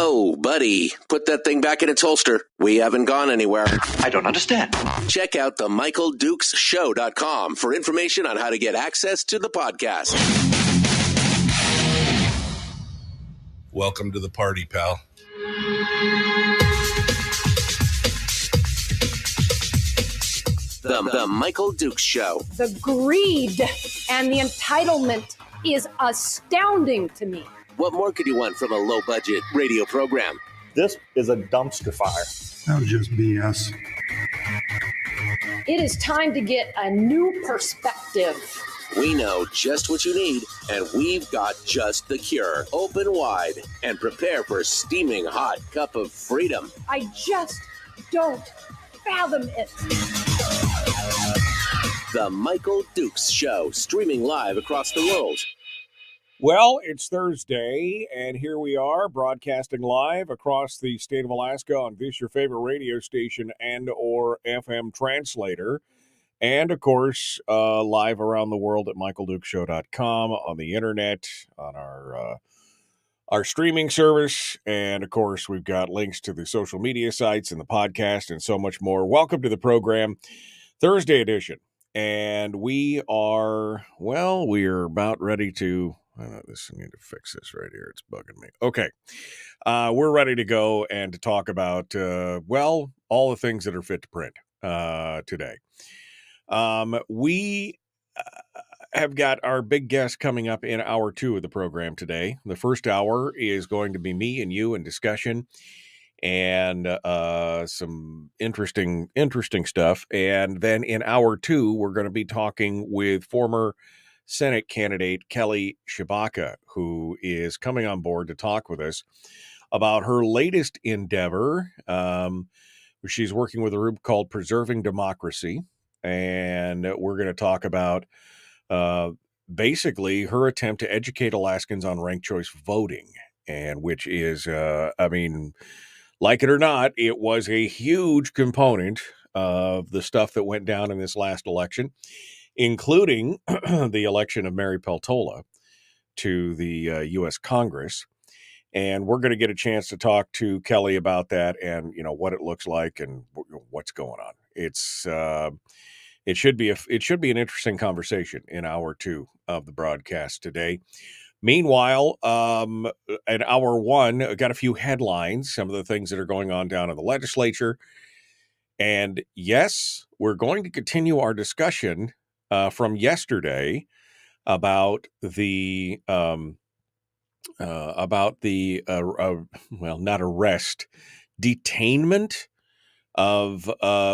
Whoa, buddy. Put that thing back in its holster. We haven't gone anywhere. I don't understand. Check out the MichaelDukesShow.com for information on how to get access to the podcast. Welcome to the party, pal. The Michael Dukes Show. The greed and the entitlement is astounding to me. What more could you want from a low-budget radio program? This is a dumpster fire. That was just BS. It is time to get a new perspective. We know just what you need, and we've got just the cure. Open wide and prepare for a steaming hot cup of freedom. I just don't fathom it. The Michael Dukes Show, streaming live across the world. Well, it's Thursday, and here we are broadcasting live across the state of Alaska on this, your favorite radio station and or FM translator. And, of course, live around the world at michaeldukeshow.com, on the internet, on our streaming service. And, of course, we've got links to the social media sites and the podcast and so much more. Welcome to the program, Thursday edition. And we are about ready to... I need to fix this right here. It's bugging me. Okay. We're ready to go and to talk about, all the things that are fit to print today. We have got our big guest coming up in hour 2 of the program today. The first hour is going to be me and you in discussion and some interesting stuff. And then in hour 2, we're going to be talking with former Senate candidate Kelly Tshibaka, who is coming on board to talk with us about her latest endeavor. She's working with a group called Preserving Democracy, and we're going to talk about basically her attempt to educate Alaskans on ranked choice voting, and which is, like it or not, it was a huge component of the stuff that went down in this last election, including the election of Mary Fulp to the U.S. Congress. And we're going to get a chance to talk to Kelly about that and, what it looks like and what's going on. It should be an interesting conversation in hour 2 of the broadcast today. Meanwhile, in hour 1, I got a few headlines, some of the things that are going on down in the legislature. And yes, we're going to continue our discussion from yesterday about the not arrest, detainment of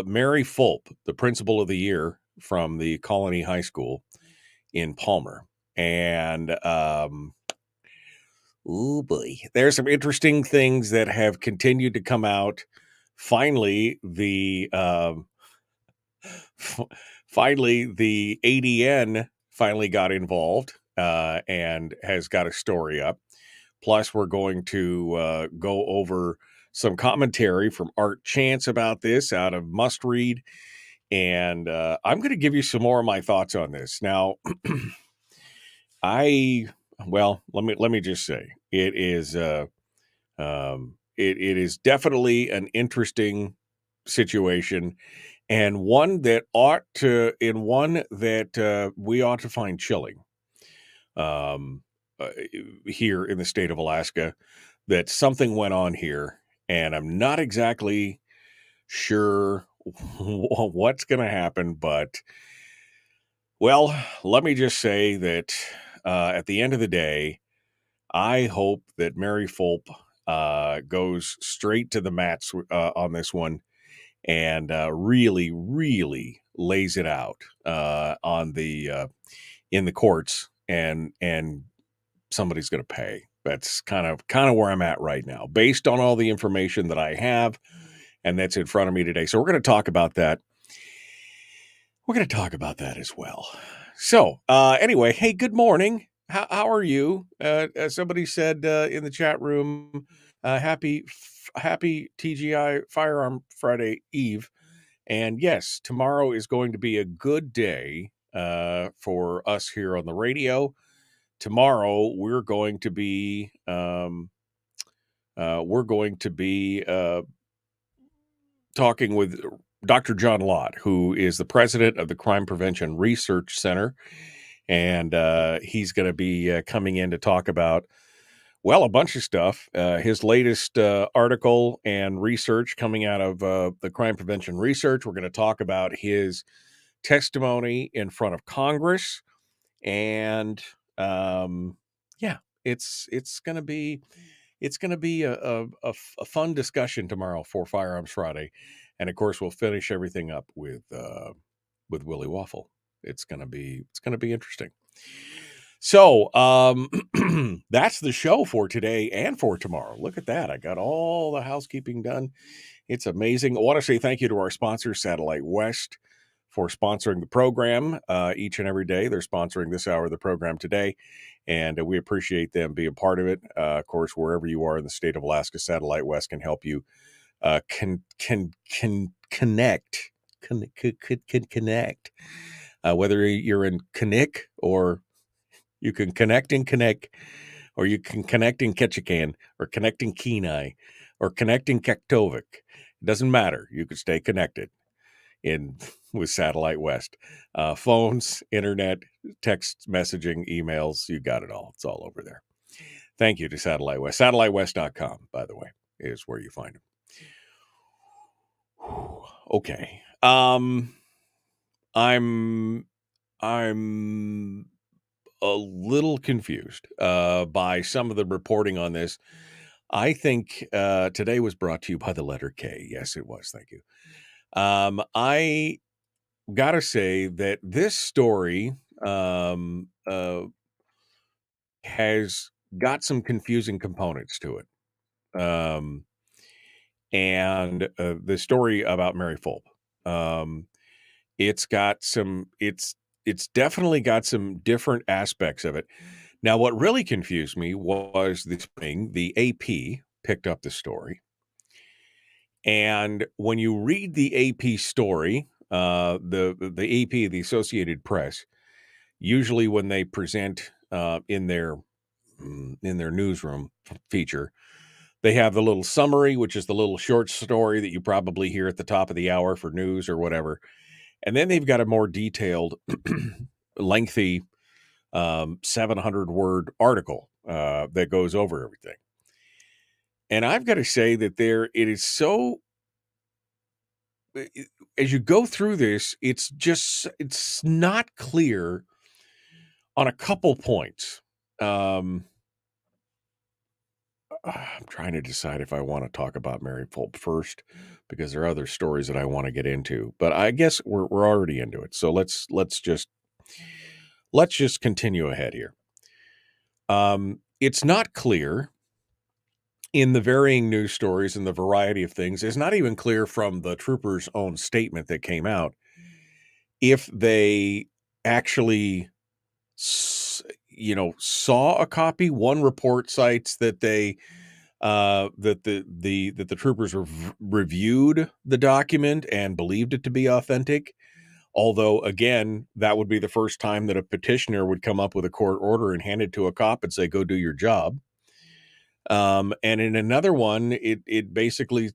Mary Fulp, the principal of the year from the Colony High School in Palmer. And oh boy, there's some interesting things that have continued to come out. Finally, the ADN finally got involved and has got a story up. Plus, we're going to go over some commentary from Art Chance about this out of Must Read. And I'm going to give you some more of my thoughts on this. Now, let me just say, it is definitely an interesting situation. And one that we ought to find chilling here in the state of Alaska, that something went on here, and I'm not exactly sure what's going to happen. But, let me just say that at the end of the day, I hope that Mary Fulp goes straight to the mats on this one. And really, really lays it out in the courts, and somebody's going to pay. That's kind of where I'm at right now, based on all the information that I have, and that's in front of me today. So we're going to talk about that. We're going to talk about that as well. So anyway, hey, good morning. How are you? Somebody said in the chat room, happy TGI Firearm Friday Eve. And yes, tomorrow is going to be a good day for us here on the radio. Tomorrow, we're going to be we're going to be talking with Dr. John Lott, who is the president of the Crime Prevention Research Center. And he's going to be coming in to talk about, well, a bunch of stuff. His latest article and research coming out of the Crime Prevention Research. We're going to talk about his testimony in front of Congress. And it's going to be a fun discussion tomorrow for Firearms Friday. And of course, we'll finish everything up with Willie Waffle. It's gonna be interesting. So that's the show for today and for tomorrow. Look at that. I got all the housekeeping done. It's amazing. I want to say thank you to our sponsor, Satellite West, for sponsoring the program each and every day. They're sponsoring this hour of the program today, and we appreciate them being part of it. Of course, wherever you are in the state of Alaska, Satellite West can help you connect. Whether you're in Kinnick or you can connect in Kinnick, or you can connect in Ketchikan, or connect in Kenai, or connect in Kaktovik. It doesn't matter. You can stay connected with Satellite West. Phones, internet, text messaging, emails, you got it all. It's all over there. Thank you to Satellite West. SatelliteWest.com, by the way, is where you find them. Okay. I'm a little confused by some of the reporting on this. I think today was brought to you by the letter K. Yes, it was. Thank you. I gotta say that this story has got some confusing components to it. And the story about Mary Fulp. It's definitely got some different aspects of it. Now, what really confused me was this thing, the AP picked up the story. And when you read the AP story, the AP, the Associated Press, usually when they present in their newsroom feature, they have the little summary, which is the little short story that you probably hear at the top of the hour for news or whatever. And then they've got a more detailed, lengthy 700-word article that goes over everything. And I've got to say that it is so, as you go through this, it's not clear on a couple points. I'm trying to decide if I want to talk about Mary Fulp first, because there are other stories that I want to get into. But I guess we're already into it, so let's just continue ahead here. It's not clear in the varying news stories and the variety of things. It's not even clear from the troopers' own statement that came out if they actually, saw a copy. One report cites that they that the troopers reviewed the document and believed it to be authentic. Although, again, that would be the first time that a petitioner would come up with a court order and hand it to a cop and say, "Go do your job." And in another one, it basically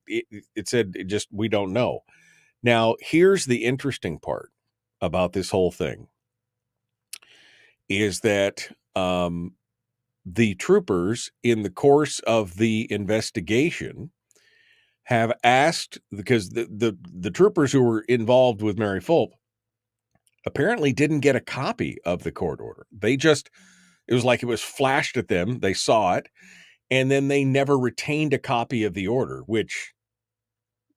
said we don't know. Now, here's the interesting part about this whole thing is that the troopers, in the course of the investigation, have asked, because the troopers who were involved with Mary Fulp apparently didn't get a copy of the court order. It was like it was flashed at them. They saw it, and then they never retained a copy of the order, which,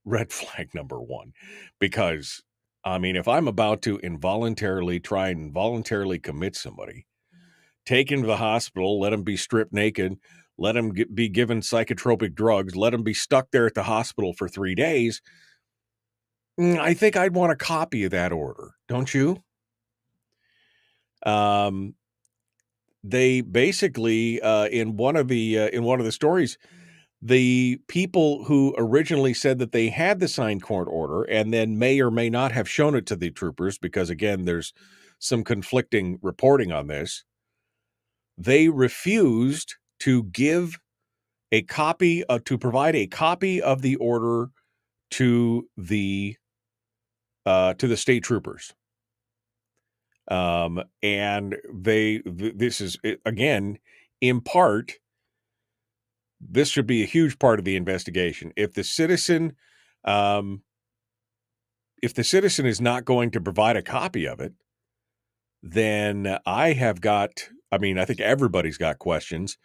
red flag number one, because, I mean, if I'm about to involuntarily commit somebody, take him to the hospital, let him be stripped naked, let him be given psychotropic drugs, let him be stuck there at the hospital for 3 days, I think I'd want a copy of that order, don't you? They basically, in one of the stories, the people who originally said that they had the signed court order and then may or may not have shown it to the troopers, because again, there's some conflicting reporting on this. They refused to give to provide a copy of the order to the state troopers. And this is, again, in part, this should be a huge part of the investigation. If the citizen is not going to provide a copy of it, then I think everybody's got questions,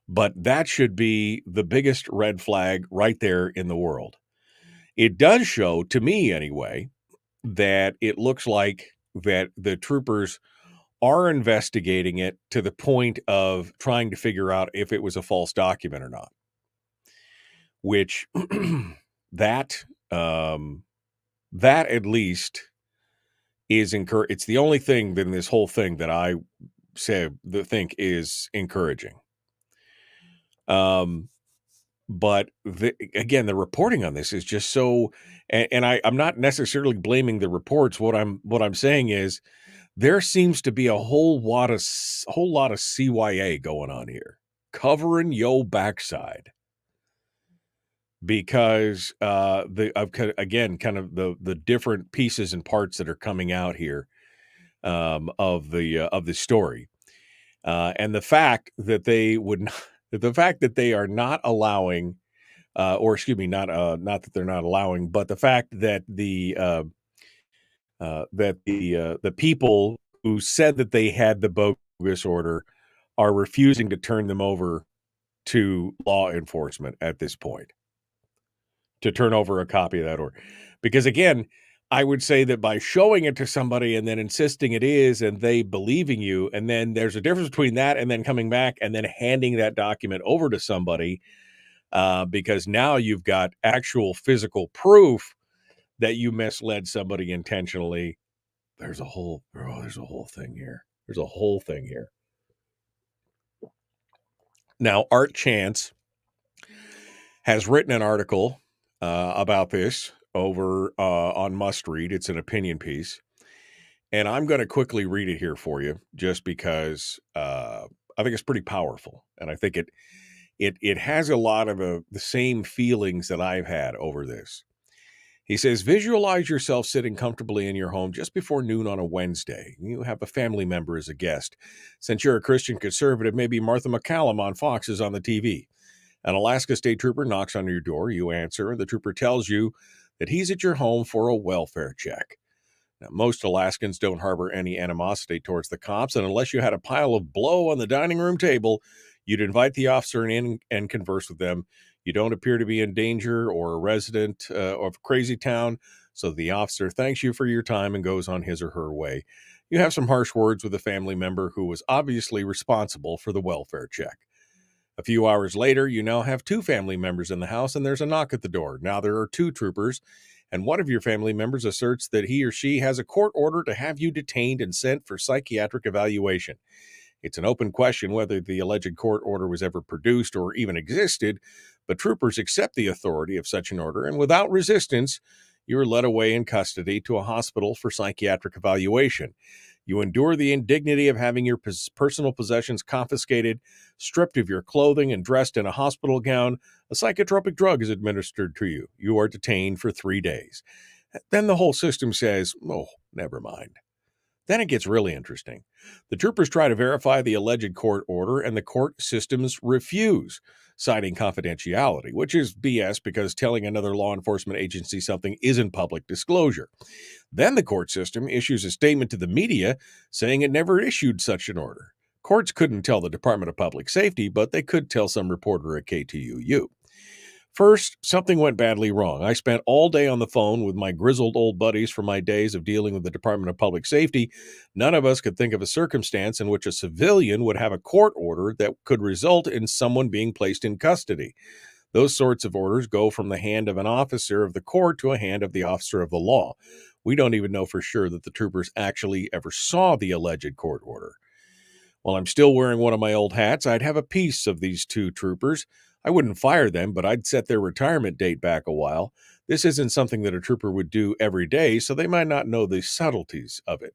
but that should be the biggest red flag right there in the world. It does show, to me anyway, that it looks like that the troopers are investigating it to the point of trying to figure out if it was a false document or not, which that at least is it's the only thing in this whole thing that I think is encouraging. But again, the reporting on this is just so, and I'm not necessarily blaming the reports. What I'm saying is there seems to be a whole lot of CYA going on here, covering yo backside, because the different pieces and parts that are coming out here of the story, and the fact that they would not. The fact that they are not allowing, or excuse me, not that they're not allowing, but the fact that the people who said that they had the bogus order are refusing to turn them over to law enforcement at this point, to turn over a copy of that order. Because again, I would say that by showing it to somebody and then insisting it is, and they believing you, and then there's a difference between that and then coming back and then handing that document over to somebody, because now you've got actual physical proof that you misled somebody intentionally. There's a whole thing here. There's a whole thing here. Now, Art Chance has written an article about this over on Must Read. It's an opinion piece, and I'm going to quickly read it here for you, just because I think it's pretty powerful, and I think it has a lot of the same feelings that I've had over this. He says, visualize yourself sitting comfortably in your home just before noon on a Wednesday. You have a family member as a guest. Since you're a Christian conservative, maybe Martha McCallum on Fox is on the TV. An Alaska state trooper knocks on your door. You answer, and the trooper tells you that he's at your home for a welfare check. Now, most Alaskans don't harbor any animosity towards the cops, and unless you had a pile of blow on the dining room table, you'd invite the officer in and converse with them. You don't appear to be in danger or a resident of Crazy Town, so the officer thanks you for your time and goes on his or her way. You have some harsh words with a family member who was obviously responsible for the welfare check. A few hours later, you now have two family members in the house, and there's a knock at the door. Now there are two troopers, and one of your family members asserts that he or she has a court order to have you detained and sent for psychiatric evaluation. It's an open question whether the alleged court order was ever produced or even existed, but troopers accept the authority of such an order, and without resistance, you are led away in custody to a hospital for psychiatric evaluation. You endure the indignity of having your personal possessions confiscated, stripped of your clothing, and dressed in a hospital gown. A psychotropic drug is administered to you. You are detained for 3 days. Then the whole system says, oh, never mind. Then it gets really interesting. The troopers try to verify the alleged court order, and the court systems refuse, citing confidentiality, which is BS because telling another law enforcement agency something isn't public disclosure. Then the court system issues a statement to the media saying it never issued such an order. Courts couldn't tell the Department of Public Safety, but they could tell some reporter at KTUU. First, something went badly wrong. I spent all day on the phone with my grizzled old buddies from my days of dealing with the Department of Public Safety. None of us could think of a circumstance in which a civilian would have a court order that could result in someone being placed in custody. Those sorts of orders go from the hand of an officer of the court to a hand of the officer of the law. We don't even know for sure that the troopers actually ever saw the alleged court order. While I'm still wearing one of my old hats, I'd have a piece of these two troopers. I wouldn't fire them, but I'd set their retirement date back a while. This isn't something that a trooper would do every day, so they might not know the subtleties of it.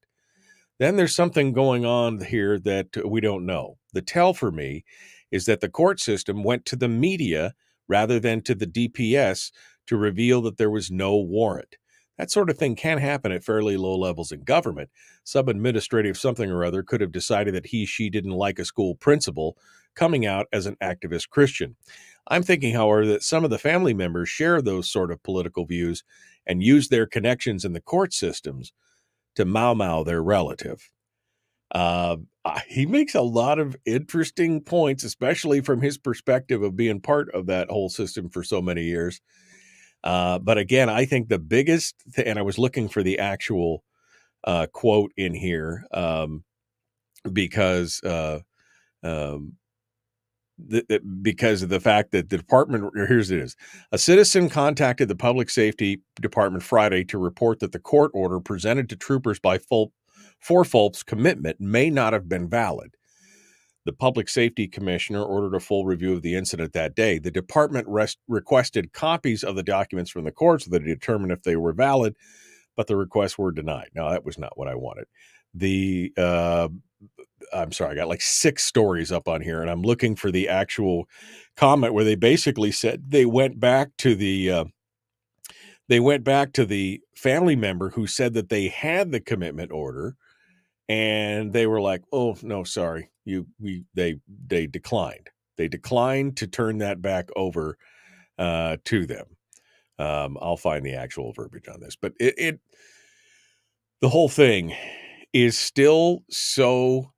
Then there's something going on here that we don't know. The tell for me is that the court system went to the media rather than to the DPS to reveal that there was no warrant. That sort of thing can happen at fairly low levels in government. Some administrative something or other could have decided that she didn't like a school principal coming out as an activist Christian. I'm thinking, however, that some of the family members share those sort of political views and use their connections in the court systems to mau their relative. He makes a lot of interesting points, especially from his perspective of being part of that whole system for so many years. But again, I think the biggest, and I was looking for the actual quote in here because because of the fact that the department, here's it is. A citizen contacted the Public Safety Department Friday to report that the court order presented to troopers by for Fulp's commitment may not have been valid. The Public Safety Commissioner ordered a full review of the incident that day. The department requested copies of the documents from the court so that it determined if they were valid, but the requests were denied. No, that was not what I wanted. I'm sorry, I got like 6 stories up on here, and I'm looking for the actual comment where they basically said they went back to the family member who said that they had the commitment order, and they were like, "Oh no, sorry, they declined. They declined to turn that back over to them." I'll find the actual verbiage on this, but the whole thing is still so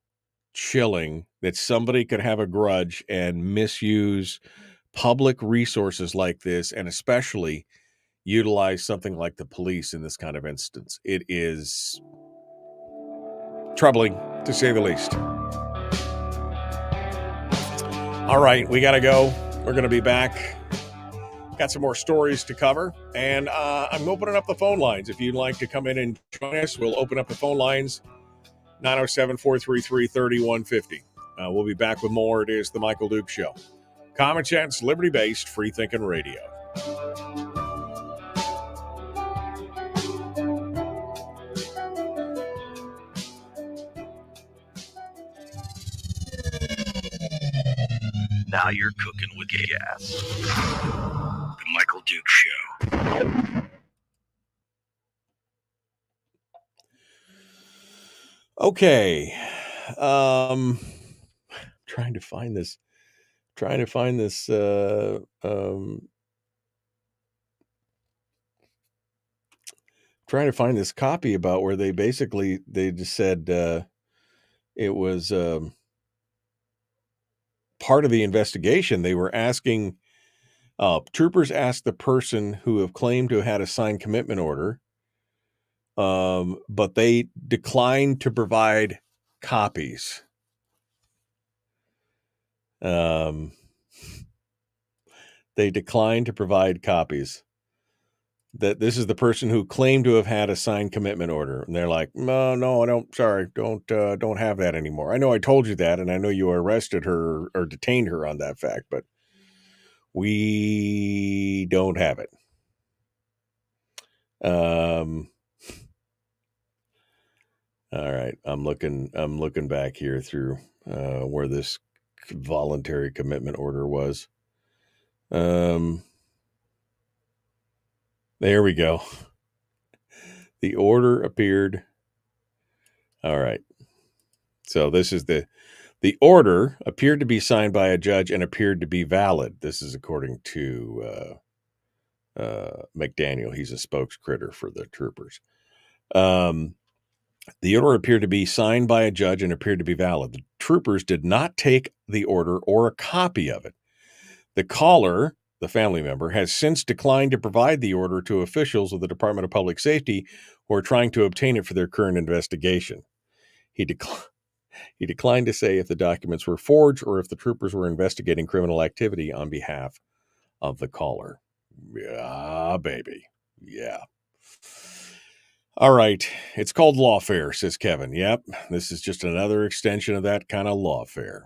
chilling that somebody could have a grudge and misuse public resources like this, and especially utilize something like the police in this kind of instance. It is troubling, to say the least. All right, we got to go. We're going to be back. Got some more stories to cover, and I'm opening up the phone lines. If you'd like to come in and join us, we'll open up the phone lines, 907-433-3150. We'll be back with more. It is The Michael Duke Show. Common sense, liberty-based, free-thinking radio. Now you're cooking with gas. The Michael Duke Show. Okay. Trying to find this copy about where they just said it was part of the investigation. They were asking, troopers asked the person who have claimed to have had a signed commitment order, but they declined to provide copies. They declined to provide copies. That this is the person who claimed to have had a signed commitment order, and they're like, no, I don't. Sorry, don't have that anymore. I know I told you that, and I know you arrested her or detained her on that fact, but we don't have it. All right, I'm looking back here through where this voluntary commitment order was. There we go. The order appeared. All right. So this is the order appeared to be signed by a judge and appeared to be valid. This is according to McDaniel. He's a spokescritter for the troopers. The order appeared to be signed by a judge and appeared to be valid. The troopers did not take the order or a copy of it. The caller, the family member, has since declined to provide the order to officials of the Department of Public Safety who are trying to obtain it for their current investigation. He declined to say if the documents were forged or if the troopers were investigating criminal activity on behalf of the caller. Yeah, baby. Yeah. All right. It's called lawfare, says Kevin. Yep. This is just another extension of that kind of lawfare.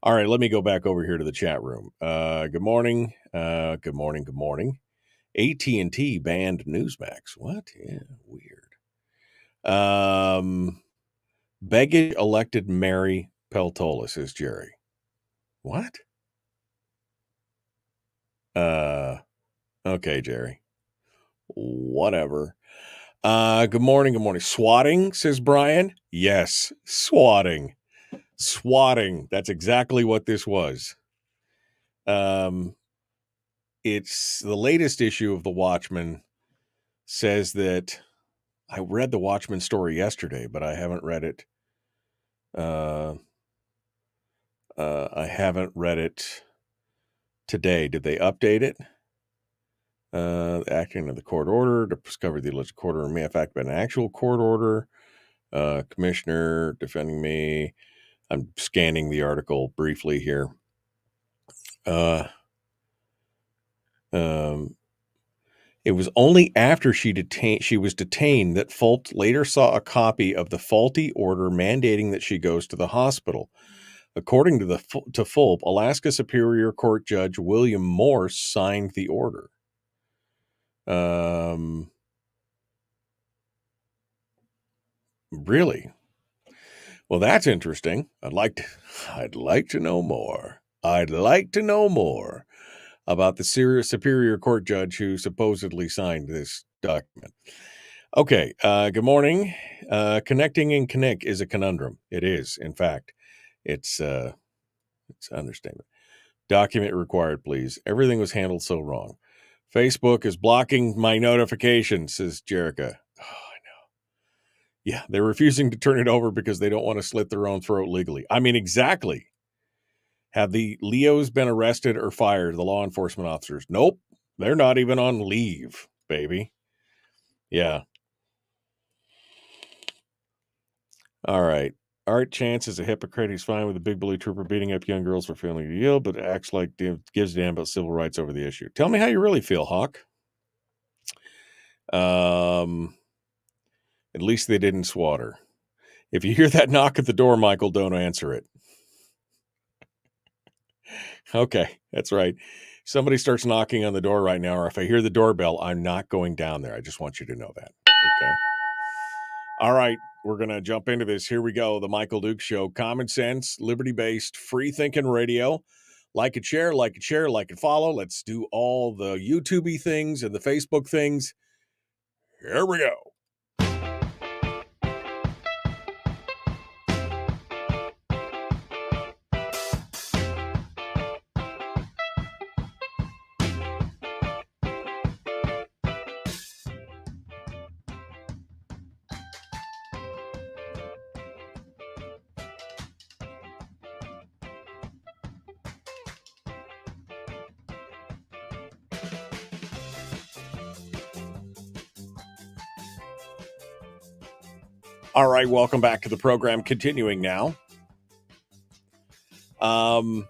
All right. Let me go back over here to the chat room. Good morning. Good morning. AT&T banned Newsmax. What? Yeah, weird. Begich elected Mary Peltola, says Jerry. What? Okay, Jerry. Whatever. Good morning. Good morning. Swatting, says Brian. Yes, swatting. Swatting. That's exactly what this was. It's the latest issue of The Watchman says that I read the Watchman story yesterday, but I haven't read it. I haven't read it today. Did they update it? Acting of the court order to discover the alleged court order may in fact been an actual court order. Commissioner defending me. I'm scanning the article briefly here. It was only after she was detained that Fulp later saw a copy of the faulty order mandating that she goes to the hospital. According to Fulp, Alaska Superior Court Judge William Morse signed the order. Really? Well, that's interesting. I'd like to know more. I'd like to know more about the Superior Court judge who supposedly signed this document. Okay. Good morning. Connecting and connect is a conundrum. It is, in fact. It's an understatement. Document required, please. Everything was handled so wrong. Facebook is blocking my notifications, says Jerica. Oh, I know. Yeah, they're refusing to turn it over because they don't want to slit their own throat legally. I mean, exactly. Have the Leos been arrested or fired, the law enforcement officers? Nope. They're not even on leave, baby. Yeah. All right. Art Chance is a hypocrite. He's fine with the big bully trooper beating up young girls for failing to yield, but acts like gives a damn about civil rights over the issue. Tell me how you really feel, Hawk. At least they didn't swat her. If you hear that knock at the door, Michael, don't answer it. Okay, that's right. Somebody starts knocking on the door right now, or if I hear the doorbell, I'm not going down there. I just want you to know that. Okay. All right, we're going to jump into this. Here we go. The Michael Duke Show. Common sense, liberty-based, free-thinking radio. Like it, share, like it, share, like it, follow. Let's do all the YouTube-y things and the Facebook things. Here we go. All right, welcome back to the program. Continuing now. Lots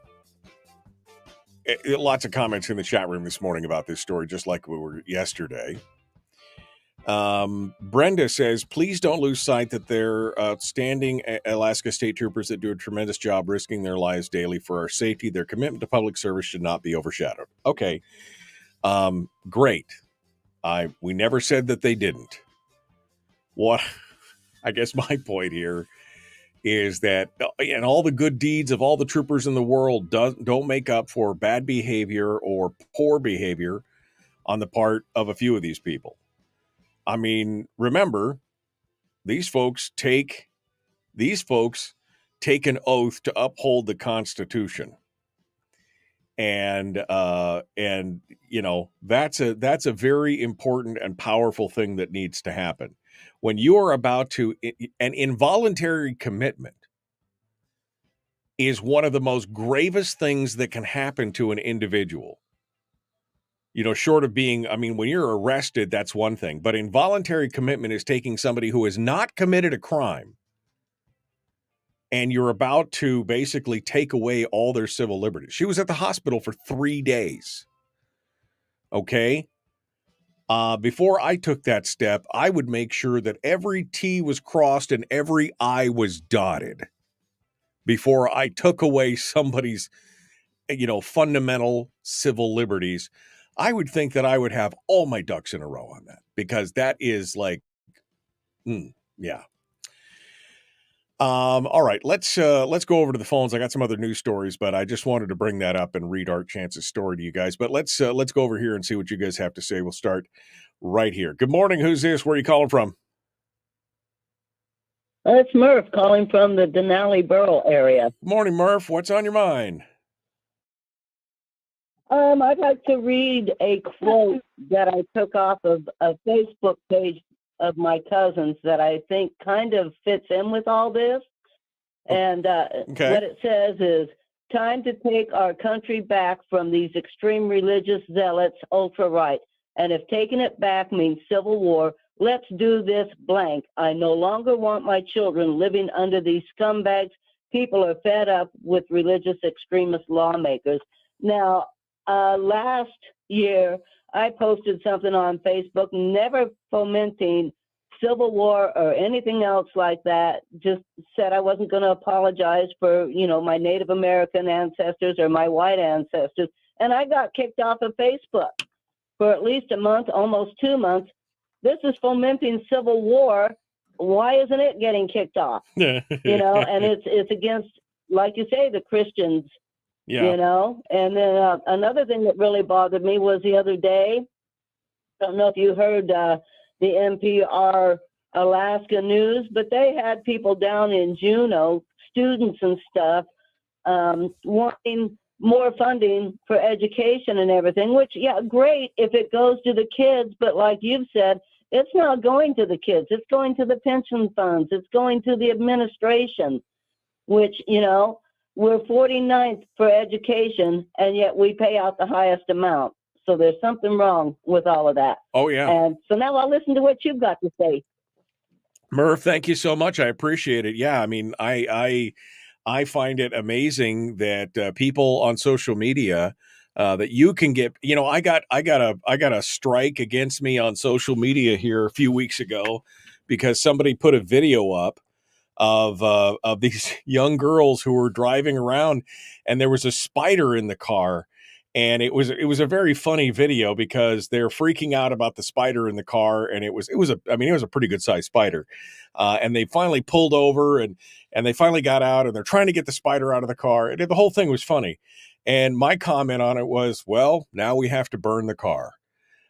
of comments in the chat room this morning about this story, just like we were yesterday. Brenda says, please don't lose sight that they're outstanding Alaska state troopers that do a tremendous job risking their lives daily for our safety. Their commitment to public service should not be overshadowed. Okay. Great. We never said that they didn't. What I guess my point here is that and all the good deeds of all the troopers in the world don't make up for bad behavior or poor behavior on the part of a few of these people. I mean, remember, these folks take an oath to uphold the Constitution. And you know, that's a very important and powerful thing that needs to happen. When you are about to, an involuntary commitment is one of the most gravest things that can happen to an individual. You know, short of being, I mean, when you're arrested, that's one thing. But involuntary commitment is taking somebody who has not committed a crime and you're about to basically take away all their civil liberties. She was at the hospital for 3 days. Okay? Before I took that step, I would make sure that every T was crossed and every I was dotted before I took away somebody's, you know, fundamental civil liberties. I would think that I would have all my ducks in a row on that, because that is like, yeah. All right, let's go over to the phones. I got some other news stories, but I just wanted to bring that up and read Art Chance's story to you guys. But let's go over here and see what you guys have to say. We'll start right here. Good morning. Who's this? Where are you calling from? It's Murph calling from the Denali Borough area. Good morning, Murph. What's on your mind? I'd like to read a quote that I took off of a Facebook page of my cousin's that I think kind of fits in with all this. And what it says is, time to take our country back from these extreme religious zealots, ultra-right. And if taking it back means civil war, let's do this blank. I no longer want my children living under these scumbags. People are fed up with religious extremist lawmakers. Now, last year, I posted something on Facebook, never fomenting civil war or anything else like that. Just said I wasn't going to apologize for, my Native American ancestors or my white ancestors. And I got kicked off of Facebook for at least a month, almost 2 months. This is fomenting civil war. Why isn't it getting kicked off? And it's against, like you say, the Christians. Yeah. And then another thing that really bothered me was the other day, I don't know if you heard the NPR Alaska news, but they had people down in Juneau, students and stuff, wanting more funding for education and everything, which, yeah, great if it goes to the kids. But like you've said, it's not going to the kids. It's going to the pension funds. It's going to the administration, which, we're 49th for education, and yet we pay out the highest amount. So there's something wrong with all of that. Oh, yeah. And so now I'll listen to what you've got to say. Murph, thank you so much. I appreciate it. Yeah, I mean, I find it amazing that people on social media that you can get. I got a strike against me on social media here a few weeks ago because somebody put a video up of these young girls who were driving around, and there was a spider in the car. And it was a very funny video because they're freaking out about the spider in the car, and it was a pretty good sized spider, and they finally pulled over and they finally got out, and they're trying to get the spider out of the car, and the whole thing was funny. And my comment on it was, well, now we have to burn the car,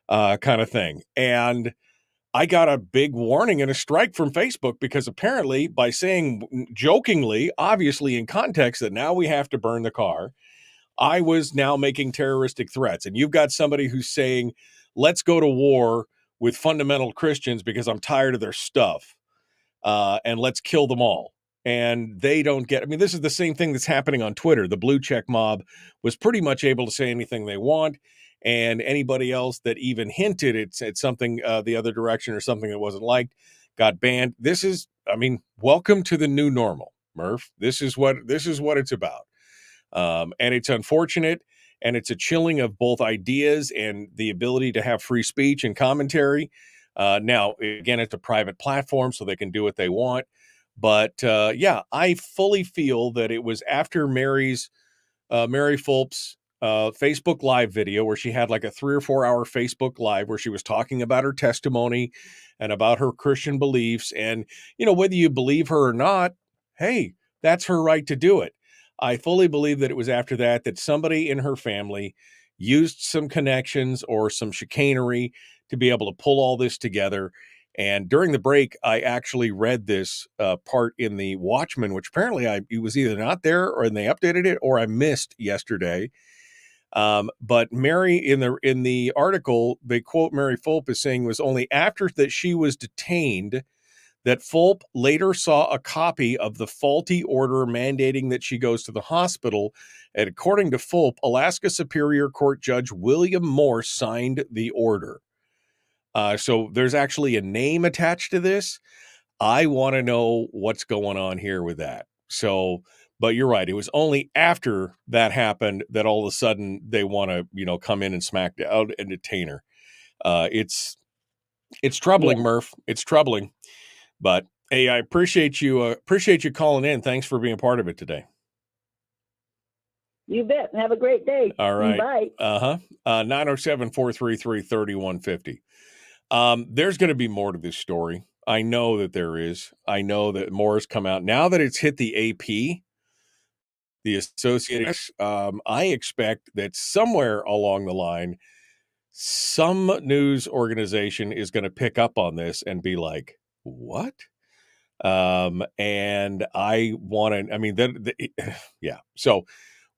kind of thing. And I got a big warning and a strike from Facebook because apparently by saying jokingly, obviously in context, that now we have to burn the car, I was now making terroristic threats. And you've got somebody who's saying, let's go to war with fundamental Christians because I'm tired of their stuff, and let's kill them all. And they don't get, this is the same thing that's happening on Twitter. The blue check mob was pretty much able to say anything they want. And anybody else that even hinted at something the other direction or something that wasn't liked got banned. This is, welcome to the new normal, Murph. This is what it's about. And it's unfortunate, and it's a chilling of both ideas and the ability to have free speech and commentary. Now, again, it's a private platform, so they can do what they want. But I fully feel that it was after Mary Fulp's Facebook Live video where she had like a 3 or 4 hour Facebook Live where she was talking about her testimony and about her Christian beliefs. And, whether you believe her or not, hey, that's her right to do it. I fully believe that it was after that somebody in her family used some connections or some chicanery to be able to pull all this together. And during the break, I actually read this part in the Watchman, which apparently it was either not there or they updated it or I missed yesterday. But Mary, in the article, they quote Mary Fulp as saying it was only after that she was detained that Fulp later saw a copy of the faulty order mandating that she goes to the hospital. And according to Fulp, Alaska Superior Court Judge William Morse signed the order. So there's actually a name attached to this. I want to know what's going on here with that. So, but you're right. It was only after that happened that all of a sudden they want to, come in and smack down and detain her. It's troubling, yeah. Murph. It's troubling. But hey, I appreciate you calling in. Thanks for being part of it today. You bet. Have a great day. All right. Bye. 907-433-3150. There's going to be more to this story. I know that there is. I know that more has come out. Now that it's hit the AP, the Associated Press, I expect that somewhere along the line, some news organization is going to pick up on this and be like, what? And I want to, I mean, yeah. So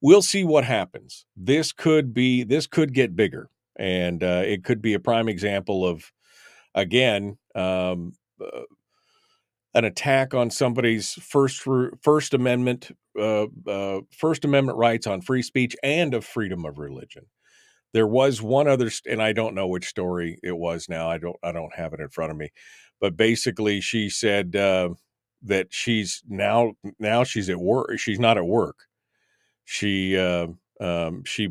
we'll see what happens. This could get bigger, and it could be a prime example of, again, an attack on somebody's First Amendment rights on free speech and of freedom of religion. There was one other, and I don't know which story it was now. I don't have it in front of me, but basically she said that she's now she's at work. She's not at work. She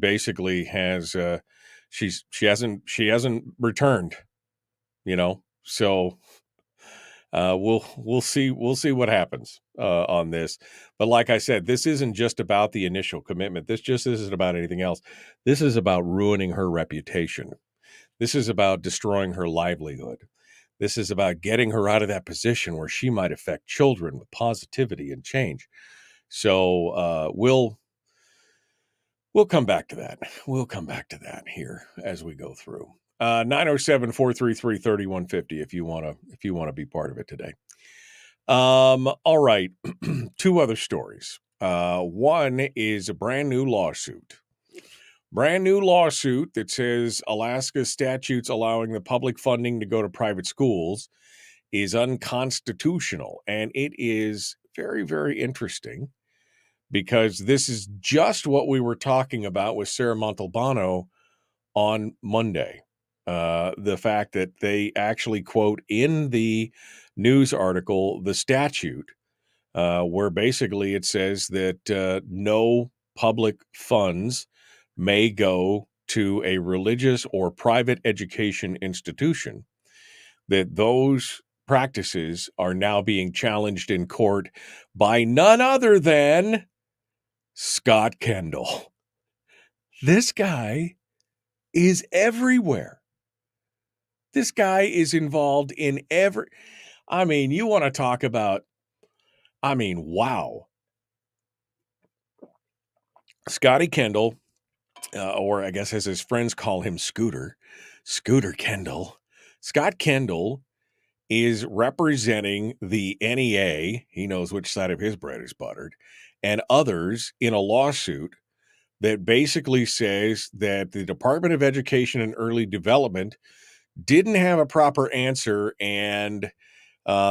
basically has she hasn't returned. So we'll see what happens on this. But like I said, this isn't just about the initial commitment. This just isn't about anything else. This is about ruining her reputation. This is about destroying her livelihood. This is about getting her out of that position where she might affect children with positivity and change. So we'll come back to that. We'll come back to that here as we go through. 907-433-3150 if you want to be part of it today. All right. Two other stories. One is a brand new lawsuit that says Alaska statutes allowing the public funding to go to private schools is unconstitutional. And it is very, very interesting because this is just what we were talking about with Sarah Montalbano on Monday. The fact that they actually quote in the news article the statute where basically it says that no public funds may go to a religious or private education institution, that those practices are now being challenged in court by none other than Scott Kendall. This guy is everywhere. This guy is involved in you want to talk about, wow. Scotty Kendall, or I guess as his friends call him, Scooter Kendall. Scott Kendall is representing the NEA, he knows which side of his bread is buttered, and others in a lawsuit that basically says that the Department of Education and Early Development didn't have a proper answer, and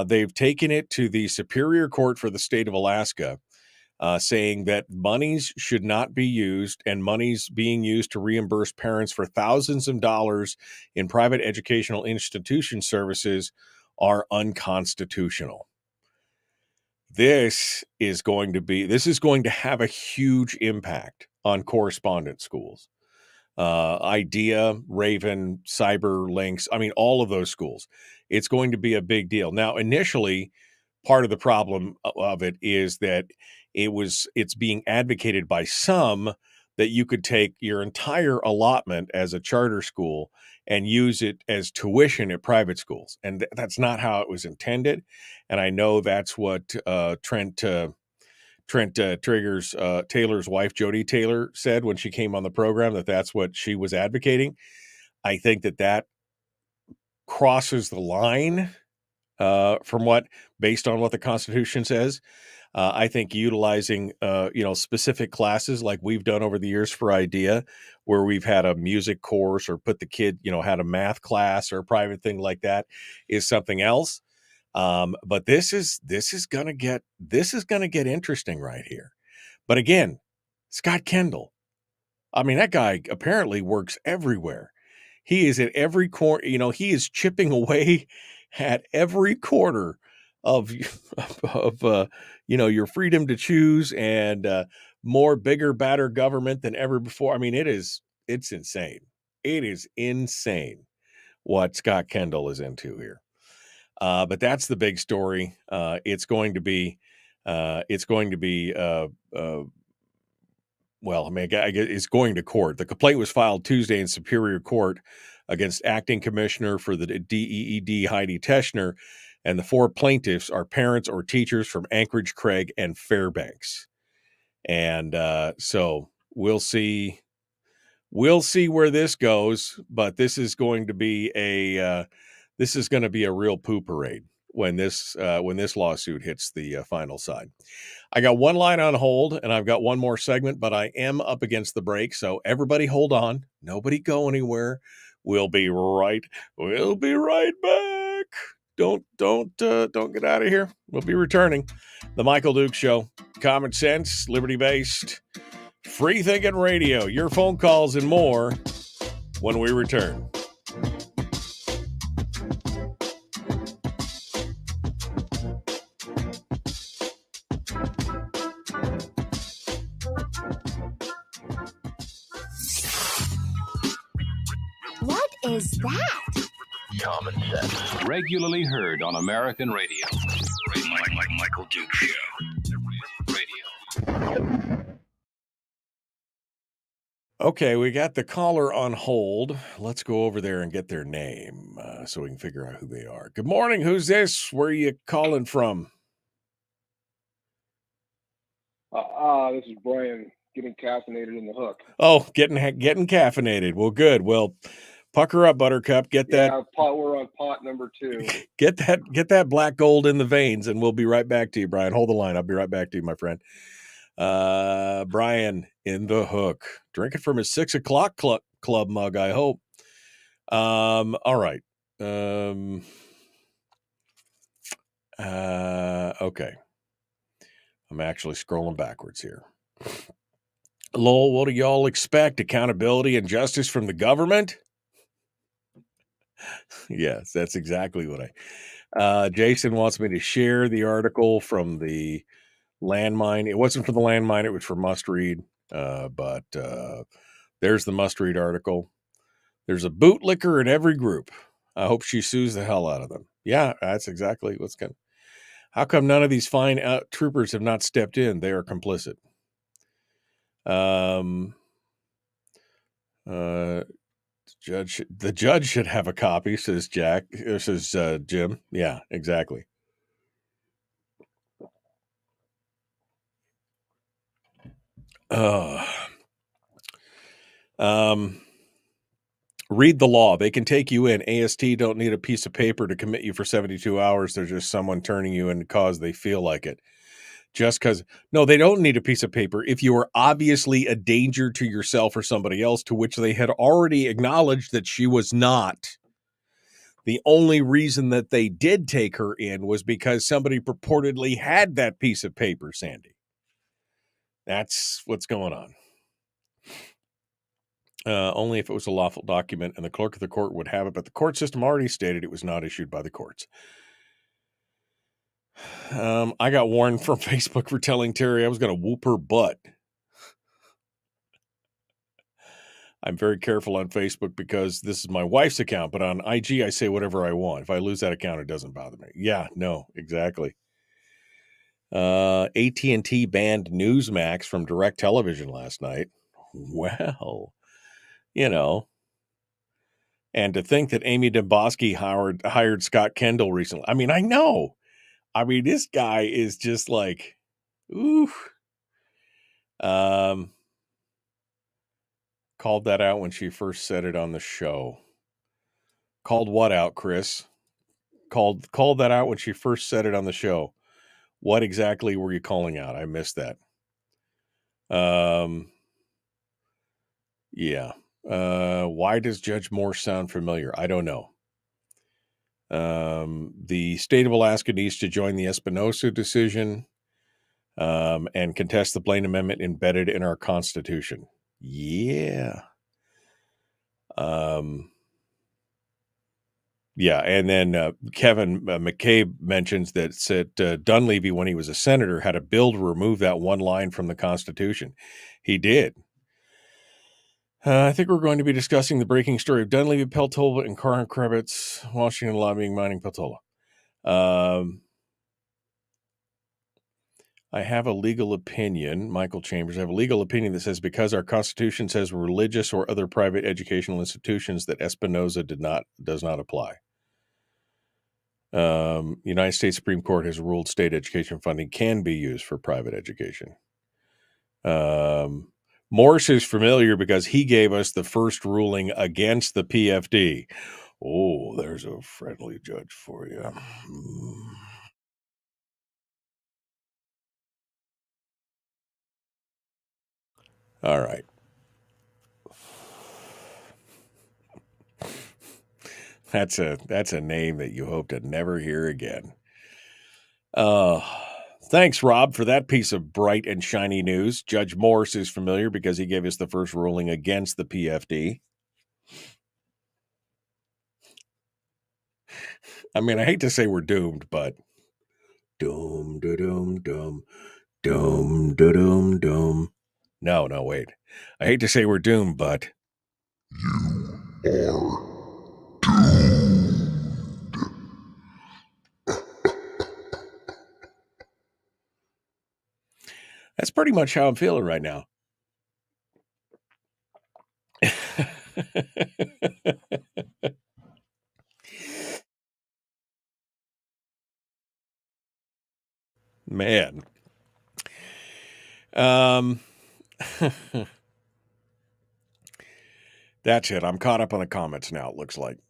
they've taken it to the Superior Court for the state of Alaska, saying that monies should not be used, and monies being used to reimburse parents for thousands of dollars in private educational institution services are unconstitutional. This is going to have a huge impact on correspondent schools. IDEA, Raven, Cyberlinks, all of those schools. It's going to be a big deal. Now, initially, part of the problem of it is that it's being advocated by some that you could take your entire allotment as a charter school and use it as tuition at private schools. And that's not how it was intended. And I know that's what Trent Trigger's Taylor's wife, Jody Taylor, said when she came on the program, that's what she was advocating. I think that crosses the line based on what the Constitution says. I think utilizing, specific classes like we've done over the years for IDEA, where we've had a music course or put the kid, had a math class or a private thing like that, is something else. But this is going to get interesting right here. But again, Scott Kendall, that guy apparently works everywhere. He is at every corner, he is chipping away at every quarter of your freedom to choose and more bigger, badder government than ever before. It's insane. It is insane what Scott Kendall is into here. But that's the big story. It's going to be it's going to court. The complaint was filed Tuesday in Superior Court against Acting Commissioner for the DEED, Heidi Teschner, And the 4 plaintiffs are parents or teachers from Anchorage, Craig, and Fairbanks. And so we'll see where this goes, but this is going to be a real poo parade when this lawsuit hits the final side. I got one line on hold, and I've got one more segment, but I am up against the break, so everybody hold on. Nobody go anywhere. We'll be right back. Don't get out of here. We'll be returning. The Michael Duke Show. Common sense, liberty-based, free-thinking radio. Your phone calls and more when we return. What is that? Common sense. Regularly heard on American radio. Michael Duke Show. Radio. Okay, we got the caller on hold. Let's go over there and get their name so we can figure out who they are. Good morning. Who's this? Where are you calling from? This is Brian getting caffeinated in the hook. Oh, getting caffeinated. Well, good. Well, pucker up, Buttercup. We're on pot number 2. Get that black gold in the veins, and we'll be right back to you, Brian. Hold the line. I'll be right back to you, my friend. Brian in the hook, drinking from his 6 o'clock club mug, I hope. All right. Okay. I'm actually scrolling backwards here. Lowell, what do y'all expect? Accountability and justice from the government? Yes, that's exactly what Jason wants me to share the article from the landmine. It wasn't for the landmine, it was for must read. But there's the must read article. There's a bootlicker in every group. I hope she sues the hell out of them. Yeah, that's exactly what's going to. How come none of these fine troopers have not stepped in? They are complicit. The judge should have a copy, says Jack. Says Jim. Yeah, exactly. Read the law. They can take you in. AST don't need a piece of paper to commit you for 72 hours. There's just someone turning you in because they feel like it. Just because. No, they don't need a piece of paper. If you are obviously a danger to yourself or somebody else, to which they had already acknowledged that she was not. The only reason that they did take her in was because somebody purportedly had that piece of paper, Sandy. That's what's going on. Only if it was a lawful document and the clerk of the court would have it, but the court system already stated it was not issued by the courts. I got warned from Facebook for telling Terry I was going to whoop her butt. I'm very careful on Facebook because this is my wife's account, but on IG, I say whatever I want. If I lose that account, it doesn't bother me. Yeah, no, exactly. AT&T banned Newsmax from direct television last night. Well, you know, and to think that Amy Demboski hired Scott Kendall recently. I mean, I know. I mean, this guy is just like, ooh. Called that out when she first said it on the show. Called what out, Chris? Called that out when she first said it on the show. What exactly were you calling out? I missed that. Yeah. Why does Judge Moore sound familiar? I don't know. The state of Alaska needs to join the Espinosa decision and contest the Blaine Amendment embedded in our Constitution. Yeah. Yeah, and then Kevin McCabe mentions that Dunleavy, when he was a senator, had a bill to remove that one line from the Constitution. He did. I think we're going to be discussing the breaking story of Dunleavy, Peltola, and Karin Krebitz, Washington lobbying, mining Peltola. I have a legal opinion, Michael Chambers, I have a legal opinion that says because our Constitution says religious or other private educational institutions that Espinoza does not apply. United States Supreme Court has ruled state education funding can be used for private education. Morse is familiar because he gave us the first ruling against the PFD. Oh, there's a friendly judge for you. All right. That's a name that you hope to never hear again. Thanks, Rob, for that piece of bright and shiny news. Judge Morse is familiar because he gave us the first ruling against the PFD. I mean, I hate to say we're doomed, but doom, da-doom, doom, doom, da-doom, doom. No, wait. I hate to say we're doomed, but you are doomed. That's pretty much how I'm feeling right now. Man. That's it. I'm caught up on the comments now. It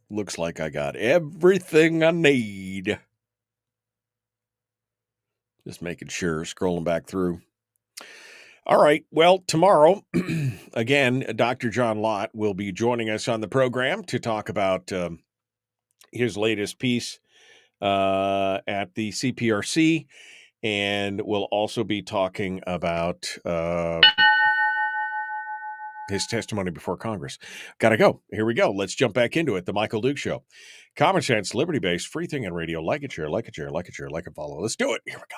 looks like I got everything I need. Just making sure, scrolling back through. All right. Well, tomorrow, again, Dr. John Lott will be joining us on the program to talk about his latest piece at the CPRC, and we'll also be talking about his testimony before Congress. Gotta go. Here we go. Let's jump back into it. The Michael Duke Show. Common sense, liberty-based, free thinking radio. Like it, share, like it, share, like it, share, like it, follow. Let's do it. Here we go.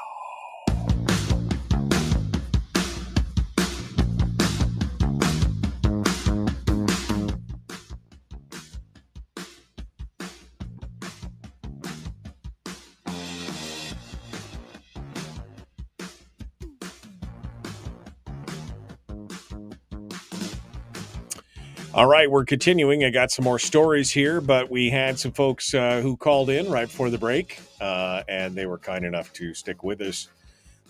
All right, we're continuing. I got some more stories here, but we had some folks who called in right before the break, and they were kind enough to stick with us.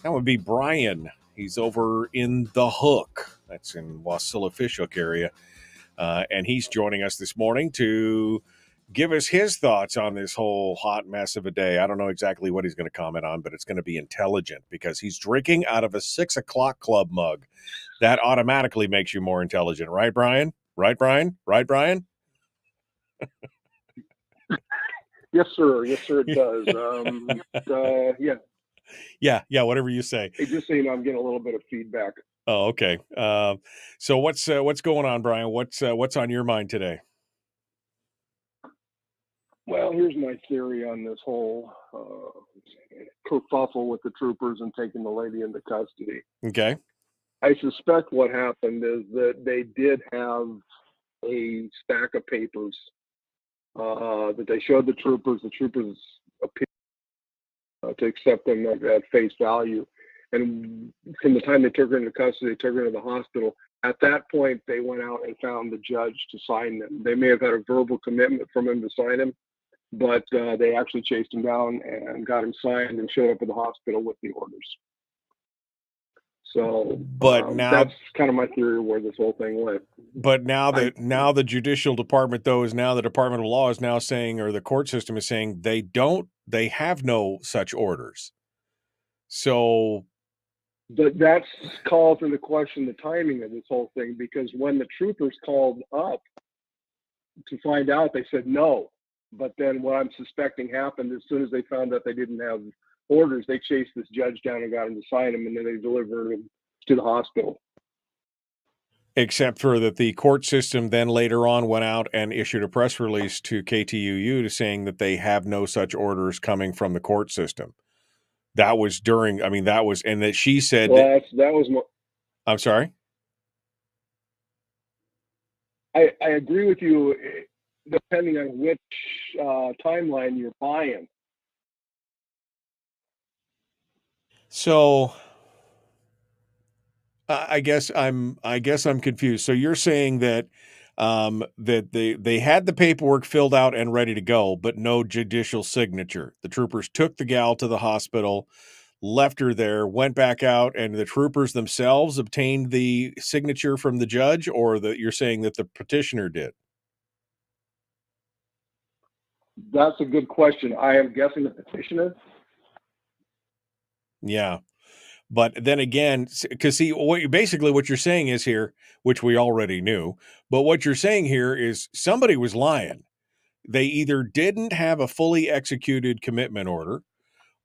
That would be Brian. He's over in The Hook. That's in Wasilla Fishhook area. And he's joining us this morning to give us his thoughts on this whole hot mess of a day. I don't know exactly what he's going to comment on, but it's going to be intelligent because he's drinking out of a 6 o'clock club mug. That automatically makes you more intelligent, right, Brian? Right, Brian? Right, Brian? Yes, sir. Yes, sir, it does. Yeah. Yeah, whatever you say. Hey, just so you know, I'm getting a little bit of feedback. Oh, okay. So what's going on, Brian? What's on your mind today? Well, here's my theory on this whole kerfuffle with the troopers and taking the lady into custody. Okay. I suspect what happened is that they did have a stack of papers that they showed the troopers. The troopers appeared to accept them at face value. And from the time they took her into custody, they took her to the hospital. At that point, they went out and found the judge to sign them. They may have had a verbal commitment from him to sign him, but they actually chased him down and got him signed and showed up at the hospital with the orders. So, but now that's kind of my theory of where this whole thing went. But now the judicial department, though, the Department of Law is now saying, or the court system is saying, they have no such orders. So, but that calls into question the timing of this whole thing, because when the troopers called up to find out, they said no. But then what I'm suspecting happened, as soon as they found out they didn't have orders, they chased this judge down and got him to sign him, and then they delivered him to the hospital. Except for that the court system then later on went out and issued a press release to KTUU saying that they have no such orders coming from the court system. That was and that she said... Well, that was more... I'm sorry? I agree with you, depending on which timeline you're buying. So I guess I'm confused. So you're saying that that they had the paperwork filled out and ready to go, but no judicial signature. The troopers took the gal to the hospital, left her there, went back out, and the troopers themselves obtained the signature from the judge, or you're saying that the petitioner did? That's a good question. I am guessing the petitioner. Yeah. But then again, because see, basically what you're saying is here, which we already knew, but what you're saying here is somebody was lying. They either didn't have a fully executed commitment order,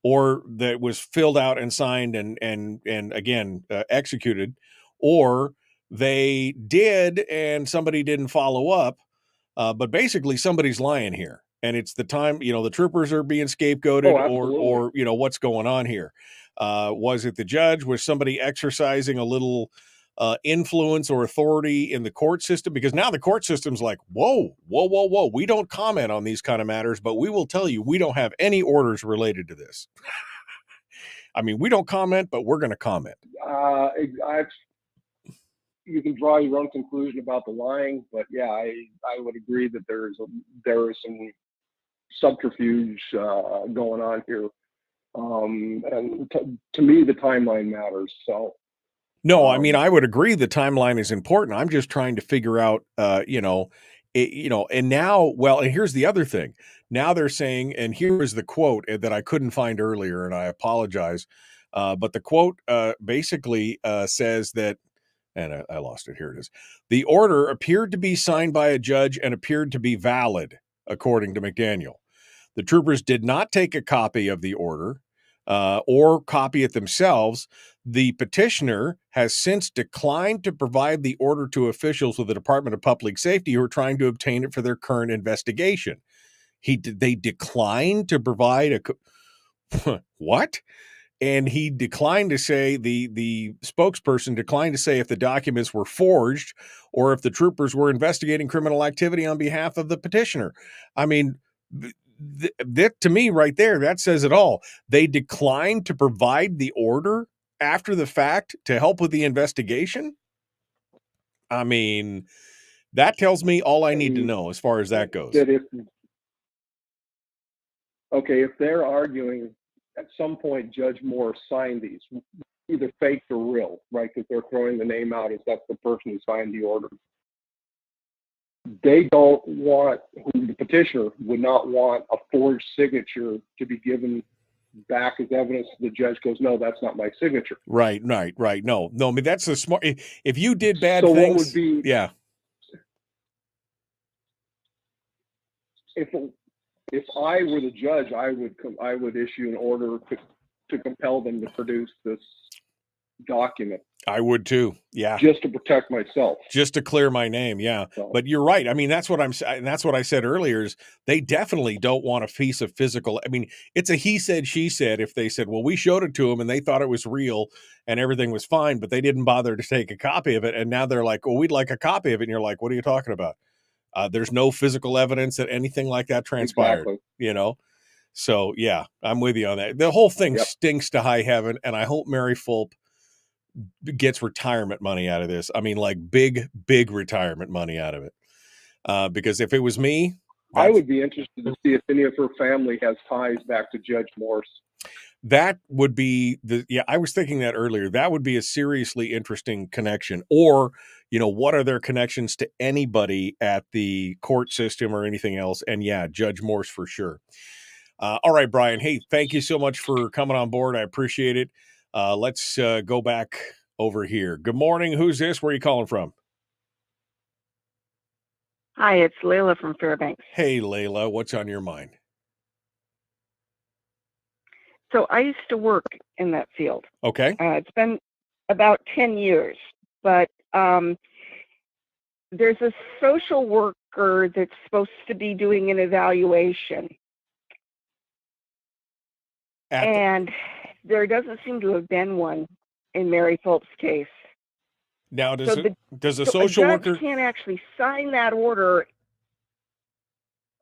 or that was filled out and signed and again executed, or they did and somebody didn't follow up. But basically, somebody's lying here, and it's the time, the troopers are being scapegoated, or what's going on here. Was it the judge? Was somebody exercising a little influence or authority in the court system? Because now the court system's like, whoa, we don't comment on these kind of matters, but we will tell you we don't have any orders related to this. I mean, we don't comment, but we're going to comment. You can draw your own conclusion about the lying, but yeah, I would agree that there is some subterfuge going on here, and to me the timeline matters. So no, I mean, I would agree the timeline is important. I'm just trying to figure out, and now, well, and here's the other thing. Now they're saying, and here is the quote that I couldn't find earlier, and I apologize, but the quote basically says that. And I lost it. Here it is. The order appeared to be signed by a judge and appeared to be valid, according to McDaniel. The troopers did not take a copy of the order or copy it themselves. The petitioner has since declined to provide the order to officials with the Department of Public Safety who are trying to obtain it for their current investigation. They declined to provide what? And he declined to say, the spokesperson declined to say if the documents were forged or if the troopers were investigating criminal activity on behalf of the petitioner. I mean, that to me right there, that says it all. They declined to provide the order after the fact to help with the investigation. I mean, that tells me all I need to know as far as that goes. If they're arguing at some point Judge Moore signed these, either fake or real, right? Because they're throwing the name out as that's the person who signed the order. They don't want, the petitioner would not want a forged signature to be given back as evidence. The judge goes, no, that's not my signature. Right. No, I mean, that's the smart, if you did bad things. What would be, yeah. If I were the judge, I would issue an order to compel them to produce this document. I would too. Yeah. Just to protect myself. Just to clear my name. Yeah. So, but you're right. I mean, that's what that's what I said earlier is they definitely don't want a piece of physical. I mean, it's a he said, she said, if they said, well, we showed it to them and they thought it was real and everything was fine, but they didn't bother to take a copy of it. And now they're like, well, we'd like a copy of it. And you're like, what are you talking about? There's no physical evidence that anything like that transpired, So, yeah, I'm with you on that. The whole thing stinks to high heaven, and I hope Mary Fulp gets retirement money out of this. I mean, like big retirement money out of it. Because if it was me... I would be interested to see if any of her family has ties back to Judge Morse. That would be I was thinking that earlier. That would be a seriously interesting connection. Or, what are their connections to anybody at the court system or anything else? And yeah, Judge Morse for sure. All right, Brian. Hey, thank you so much for coming on board. I appreciate it. Let's go back over here. Good morning. Who's this? Where are you calling from? Hi, it's Layla from Fairbanks. Hey, Layla. What's on your mind? So I used to work in that field. Okay. It's been about 10 years, but there's a social worker that's supposed to be doing an evaluation. And there doesn't seem to have been one in Mary Fulp's case. Now, does a social worker can't actually sign that order?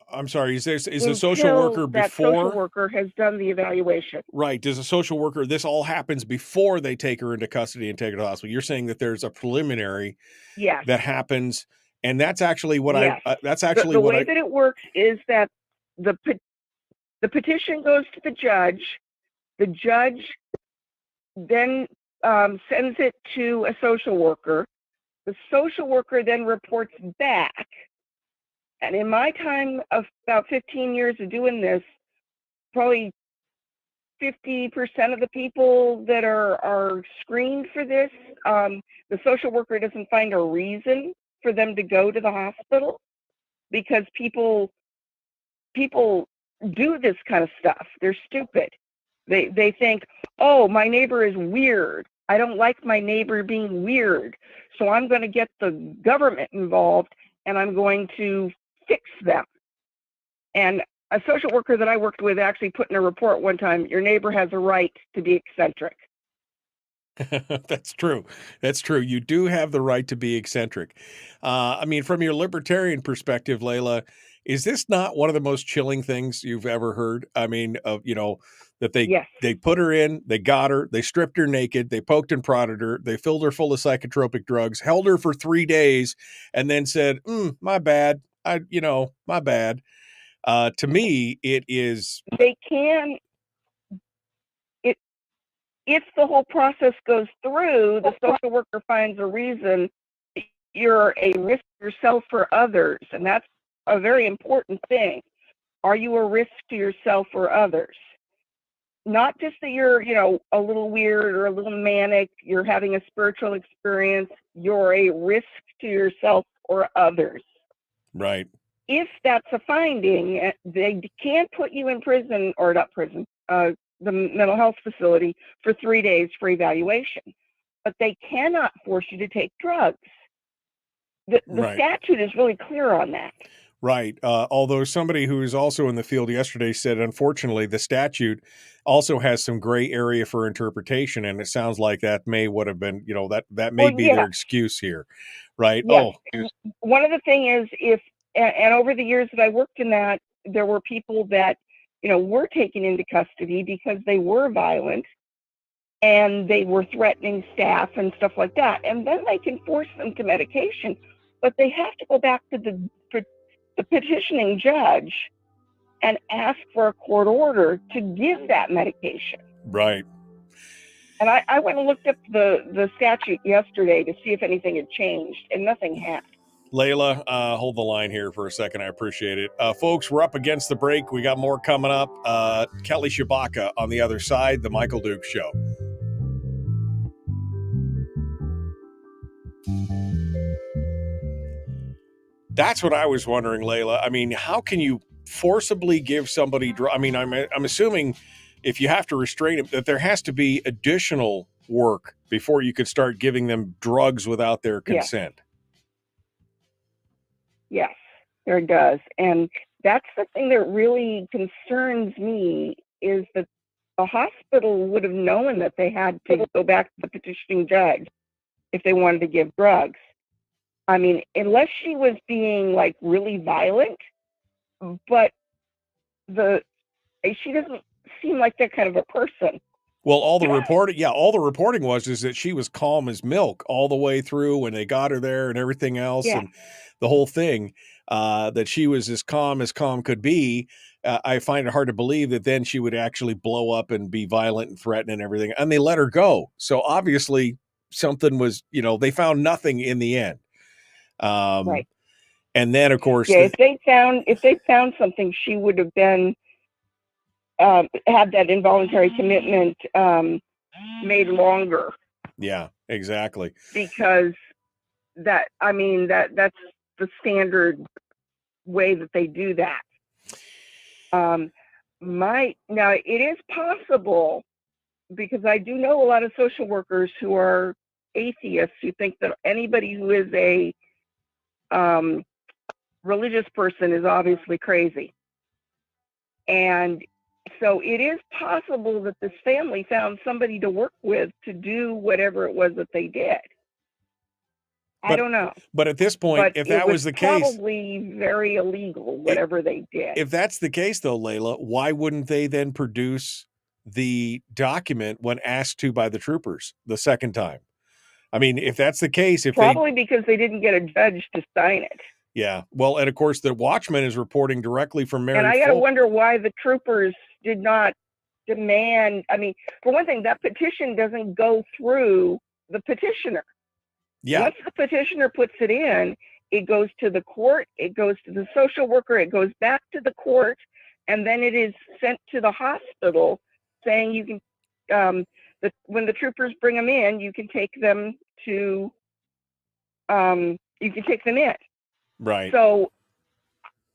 I'm sorry, is a social worker before that social worker has done the evaluation? Right. Does a social worker, this all happens before they take her into custody and take her to the hospital? You're saying that there's a preliminary that happens And that's actually what Yes. The way that it works is that the petition goes to the judge. The judge then sends it to a social worker. The social worker then reports back. And in my time of about 15 years of doing this, probably 50% of the people that are screened for this, the social worker doesn't find a reason for them to go to the hospital, because people do this kind of stuff. They're stupid. They think, oh, my neighbor is weird. I don't like my neighbor being weird, so I'm going to get the government involved and I'm going to fix them. And a social worker that I worked with actually put in a report one time, your neighbor has a right to be eccentric. That's true. That's true. You do have the right to be eccentric. I mean, from your libertarian perspective, Layla, is this not one of the most chilling things you've ever heard? I mean, that they put her in, they got her, they stripped her naked, they poked and prodded her, they filled her full of psychotropic drugs, held her for 3 days, and then said, my bad. My bad. To me, it is. They can. If the whole process goes through, the social worker finds a reason, you're a risk to yourself or others, and that's a very important thing. Are you a risk to yourself or others? Not just that you're, a little weird or a little manic, you're having a spiritual experience, you're a risk to yourself or others. Right. If that's a finding, they can put you in prison, or not prison, the mental health facility for 3 days for evaluation, but they cannot force you to take drugs. The statute is really clear on that. Right. Although somebody who is also in the field yesterday said, unfortunately, the statute also has some gray area for interpretation, and it sounds like that may would have been, that may be their excuse here, right? Yes. One of the things is and over the years that I worked in that, there were people that were taken into custody because they were violent and they were threatening staff and stuff like that. And then they can force them to medication, but they have to go back to the petitioning judge and ask for a court order to give that medication. Right. And I went and looked up the statute yesterday to see if anything had changed, and nothing had. Layla, hold the line here for a second. I appreciate it. Folks, we're up against the break. We got more coming up. Kelly Tshibaka on the other side, The Michael Duke Show. That's what I was wondering, Layla. I mean, how can you forcibly give somebody I mean, I'm assuming if you have to restrain them, that there has to be additional work before you could start giving them drugs without their consent. Yes, there does. And that's the thing that really concerns me, is that the hospital would have known that they had to go back to the petitioning judge if they wanted to give drugs. I mean, unless she was being like really violent, but she doesn't seem like that kind of a person. Well, all the reporting was that she was calm as milk all the way through when they got her there and everything else, and the whole thing, that she was as calm could be. I find it hard to believe that then she would actually blow up and be violent and threaten and everything, and they let her go. So obviously something was, they found nothing in the end. Right. And then, of course, if they found something, she would have been had that involuntary commitment made longer. Yeah, exactly. Because that's the standard way that they do that. Now it is possible, because I do know a lot of social workers who are atheists who think that anybody who is a religious person is obviously crazy. And so it is possible that this family found somebody to work with to do whatever it was that they did. I don't know. But at this point, if that was the case, probably very illegal, whatever they did. If that's the case, though, Layla, why wouldn't they then produce the document when asked to by the troopers the second time? I mean, if that's the case, Probably because they didn't get a judge to sign it. Yeah. Well, and of course, the Watchman is reporting directly from Mary And I got to Fulp. wonder why the troopers did not demand. I mean, for one thing, that petition doesn't go through the petitioner. Yeah. Once the petitioner puts it in, it goes to the court, it goes to the social worker, it goes back to the court, and then it is sent to the hospital saying you can, when the troopers bring them in, you can take them to, you can take them in. Right. So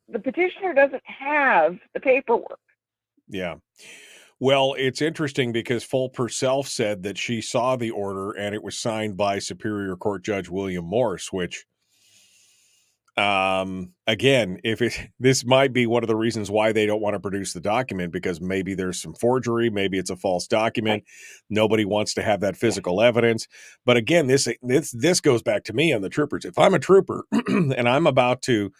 the petitioner doesn't have the paperwork. Yeah. Well, it's interesting because Fulp herself said that she saw the order and it was signed by Superior Court Judge William Morse, which, again, this might be one of the reasons why they don't want to produce the document, because maybe there's some forgery, maybe it's a false document. Right. Nobody wants to have that physical evidence. But again, this goes back to me on the troopers. If I'm a trooper and I'm about to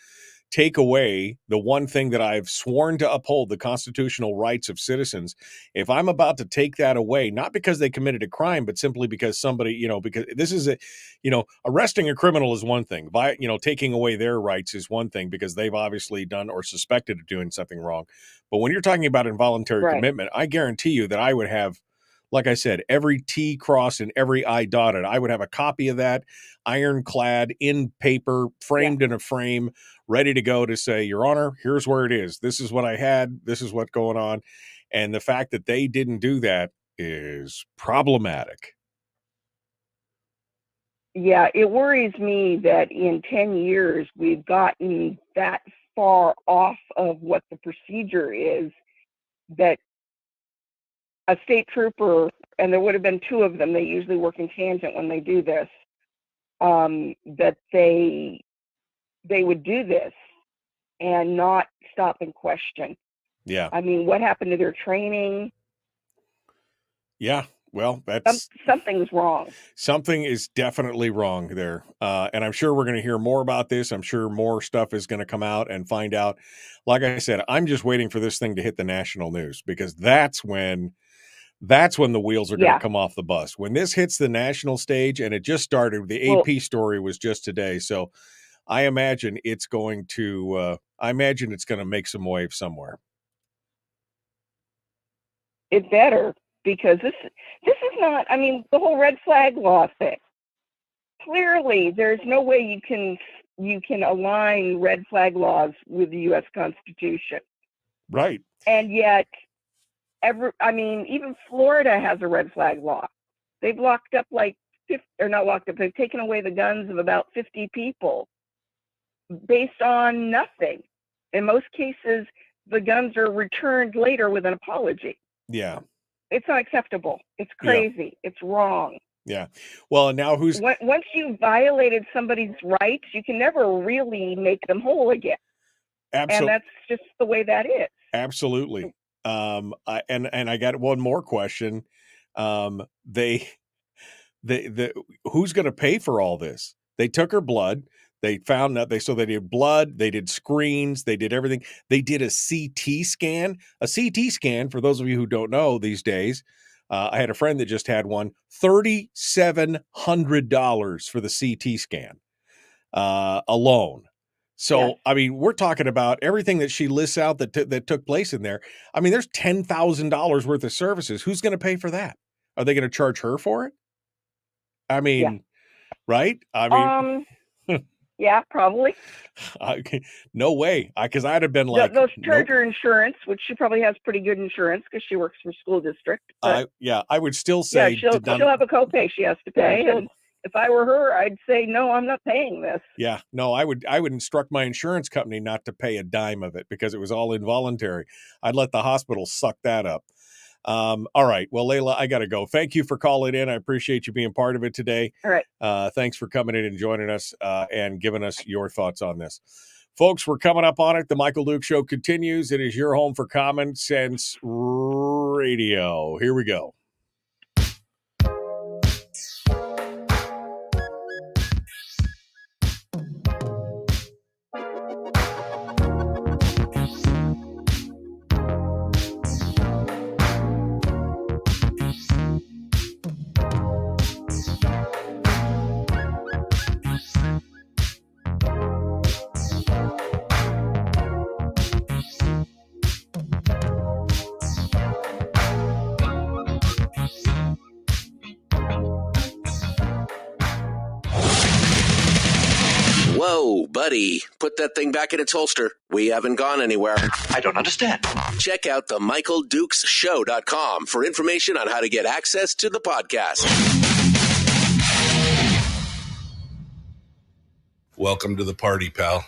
take away the one thing that I've sworn to uphold, the constitutional rights of citizens, if I'm about to take that away, not because they committed a crime, but simply because somebody, because this is arresting a criminal is one thing, taking away their rights is one thing because they've obviously done or suspected of doing something wrong. But when you're talking about involuntary commitment, I guarantee you that I would have, like I said, every T crossed and every I dotted. I would have a copy of that, ironclad in paper, framed in a frame, ready to go to say, Your Honor, here's where it is. This is what I had. This is what's going on. And the fact that they didn't do that is problematic. Yeah, it worries me that in 10 years, we've gotten that far off of what the procedure is, that a state trooper, and there would have been two of them, they usually work in tangent when they do this, that they would do this and not stop and question. Yeah. I mean, what happened to their training? Yeah. Well, that's something's wrong. Something is definitely wrong there. And I'm sure we're going to hear more about this. I'm sure more stuff is going to come out and find out. Like I said, I'm just waiting for this thing to hit the national news, because that's when the wheels are going to come off the bus. When this hits the national stage, and it just started, the AP story was just today. So I imagine it's going to make some waves somewhere. It better, because this is not, I mean, the whole red flag law thing. Clearly, there's no way you can align red flag laws with the U.S. Constitution. Right. And yet, even Florida has a red flag law. They've locked up they've taken away the guns of about 50 people based on nothing. In most cases, the guns are returned later with an apology. Yeah. It's unacceptable. It's crazy. Yeah. It's wrong. Yeah. Well, and now once you've violated somebody's rights, you can never really make them whole again. Absolutely. And that's just the way that is. Absolutely. I got one more question. Who's going to pay for all this? They took her blood. They found that they did blood, they did screens, they did everything. They did a CT scan. A CT scan, for those of you who don't know these days, I had a friend that just had one, $3,700 for the CT scan alone. So, I mean, we're talking about everything that she lists out that took place in there. I mean, there's $10,000 worth of services. Who's going to pay for that? Are they going to charge her for it? I mean, right? I mean, yeah, probably. No way. Because I'd have been like, those charge her insurance, which she probably has pretty good insurance because she works for school district. I would still say she'll have a copay she has to pay. And if I were her, I'd say, no, I'm not paying this. Yeah, no, I would instruct my insurance company not to pay a dime of it because it was all involuntary. I'd let the hospital suck that up. All right. Well, Layla, I got to go. Thank you for calling in. I appreciate you being part of it today. All right. Thanks for coming in and joining us and giving us your thoughts on this. Folks, we're coming up on it. The Michael Duke Show continues. It is your home for Common Sense Radio. Here we go. buddy, put that thing back in its holster. We haven't gone anywhere. I don't understand. Check out the MichaelDukesShow.com for information on how to get access to the podcast. Welcome to the party, pal.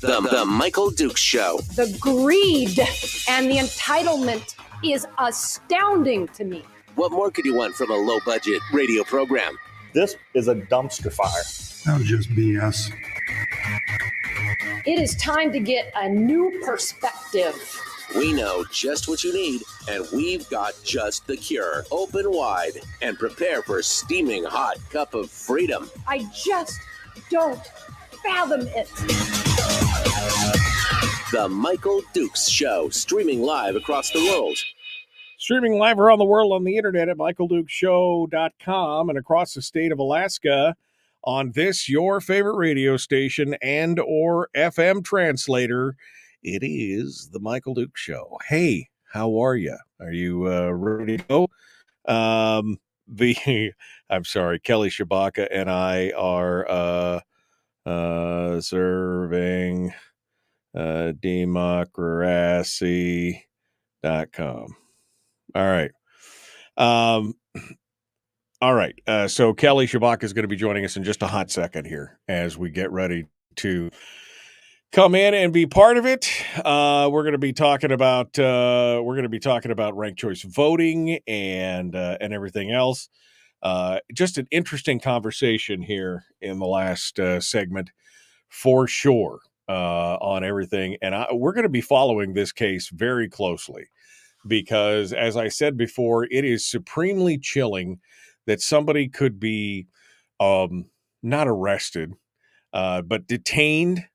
The Michael Dukes Show. The greed and the entitlement is astounding to me. What more could you want from a low-budget radio program? This is a dumpster fire. That was just BS. It is time to get a new perspective. We know just what you need, and we've got just the cure. Open wide and prepare for a steaming hot cup of freedom. I just don't fathom it. The Michael Dukes Show, streaming live across the world. Streaming live around the world on the internet at michaeldukeshow.com and across the state of Alaska on this, your favorite radio station and or FM translator. It is the Michael Dukes Show. Hey, how are you? Are you ready to go? I'm sorry, Kelly Tshibaka and I are serving democracy.com. All right. All right. So Kelly Tshibaka is going to be joining us in just a hot second here as we get ready to come in and be part of it. We're going to be talking about ranked choice voting and everything else. Just an interesting conversation here in the last segment for sure on everything. And we're going to be following this case very closely because, as I said before, it is supremely chilling that somebody could be not arrested, but detained,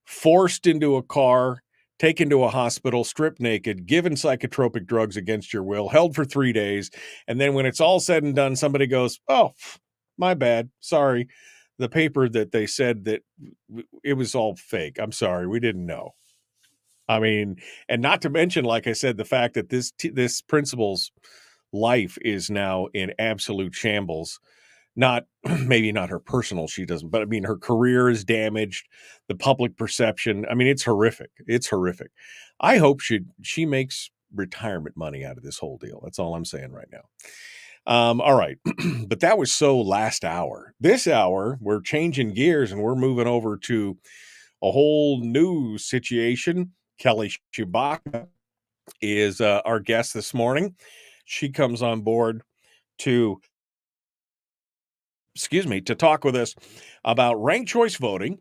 forced into a car, taken to a hospital, stripped naked, given psychotropic drugs against your will, held for 3 days. And then when it's all said and done, somebody goes, oh, my bad. Sorry. The paper that they said that it was all fake. I'm sorry. We didn't know. I mean, and not to mention, like I said, the fact that this principal's life is now in absolute shambles. Not maybe not her personal, she doesn't, but I mean, her career is damaged, the public perception. I mean, it's horrific. It's horrific. I hope she makes retirement money out of this whole deal. That's all I'm saying right now. All right. But that was so last hour. This hour, we're changing gears and we're moving over to a whole new situation. Kelly Tshibaka is our guest this morning. She comes on board to talk with us about ranked choice voting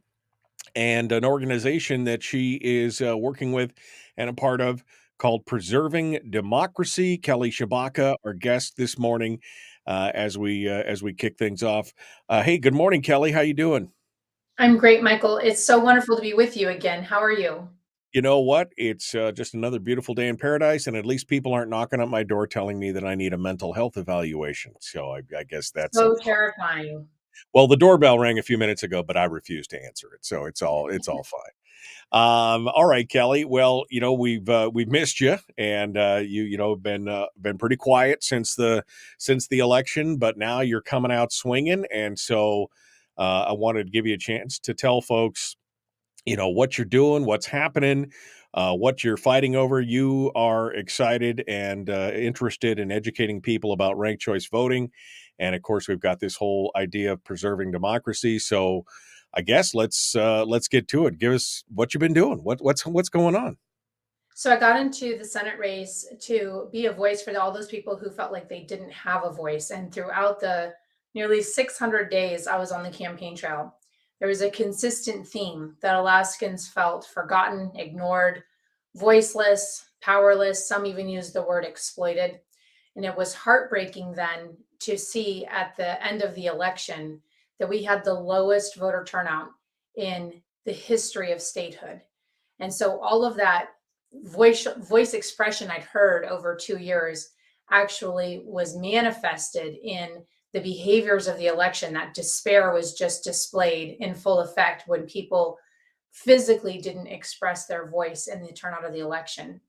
and an organization that she is working with and a part of called Preserving Democracy. Kelly Tshibaka, our guest this morning, as we kick things off. Hey, good morning, Kelly. How you doing? I'm great, Michael. It's so wonderful to be with you again. How are you? You know what? It's just another beautiful day in paradise, and at least people aren't knocking at my door telling me that I need a mental health evaluation. So I guess that's so terrifying. Well, the doorbell rang a few minutes ago, but I refused to answer it, so it's all fine. All right, Kelly. Well, we've missed you, and you've been pretty quiet since the election, but now you're coming out swinging, and so I wanted to give you a chance to tell folks, what you're doing, what's happening, what you're fighting over. You are excited and interested in educating people about ranked choice voting. And of course, we've got this whole idea of preserving democracy. So I guess let's get to it. Give us what you've been doing. What's going on? So I got into the Senate race to be a voice for all those people who felt like they didn't have a voice. And throughout the nearly 600 days I was on the campaign trail, there was a consistent theme that Alaskans felt forgotten, ignored, voiceless, powerless. Some even used the word exploited. And it was heartbreaking then to see at the end of the election that we had the lowest voter turnout in the history of statehood. And so all of that voice expression I'd heard over 2 years actually was manifested in the behaviors of the election. That despair was just displayed in full effect when people physically didn't express their voice in the turnout of the election.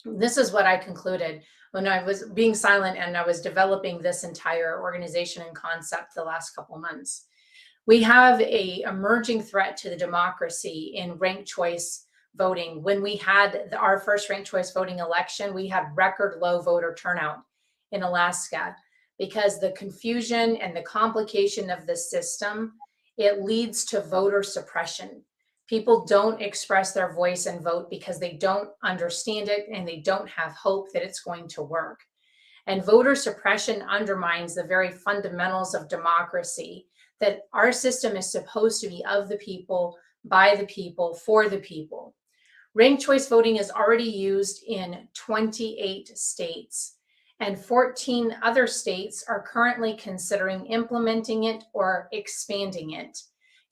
This is what I concluded when I was being silent and I was developing this entire organization and concept the last couple months. We have a emerging threat to the democracy in ranked choice voting. When we had our first ranked choice voting election, we had record low voter turnout in Alaska because the confusion and the complication of the system, it leads to voter suppression. People don't express their voice and vote because they don't understand it and they don't have hope that it's going to work. And voter suppression undermines the very fundamentals of democracy, that our system is supposed to be of the people, by the people, for the people. Ranked choice voting is already used in 28 states, and 14 other states are currently considering implementing it or expanding it.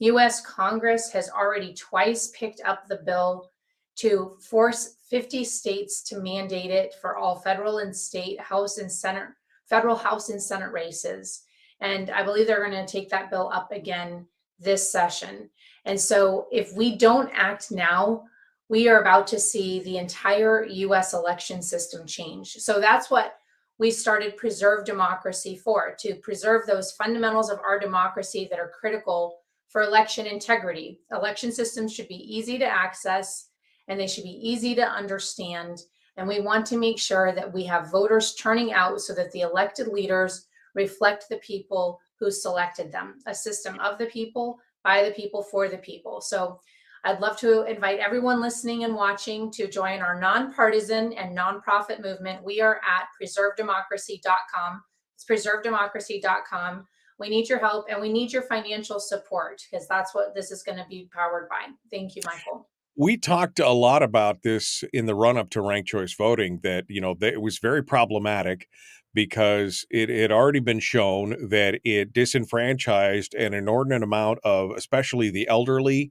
US Congress has already twice picked up the bill to force 50 states to mandate it for all federal and state House and Senate, federal House and Senate races. And I believe they're going to take that bill up again this session. And so if we don't act now, we are about to see the entire US election system change. So that's what we started Preserve Democracy for, to preserve those fundamentals of our democracy that are critical for election integrity. Election systems should be easy to access and they should be easy to understand. And we want to make sure that we have voters turning out so that the elected leaders reflect the people who selected them, a system of the people, by the people, for the people. So I'd love to invite everyone listening and watching to join our nonpartisan and nonprofit movement. We are at preservedemocracy.com. It's preservedemocracy.com. We need your help and we need your financial support because that's what this is going to be powered by. Thank you, Michael. We talked a lot about this in the run-up to ranked choice voting, that, it was very problematic because it had already been shown that it disenfranchised an inordinate amount of, especially the elderly,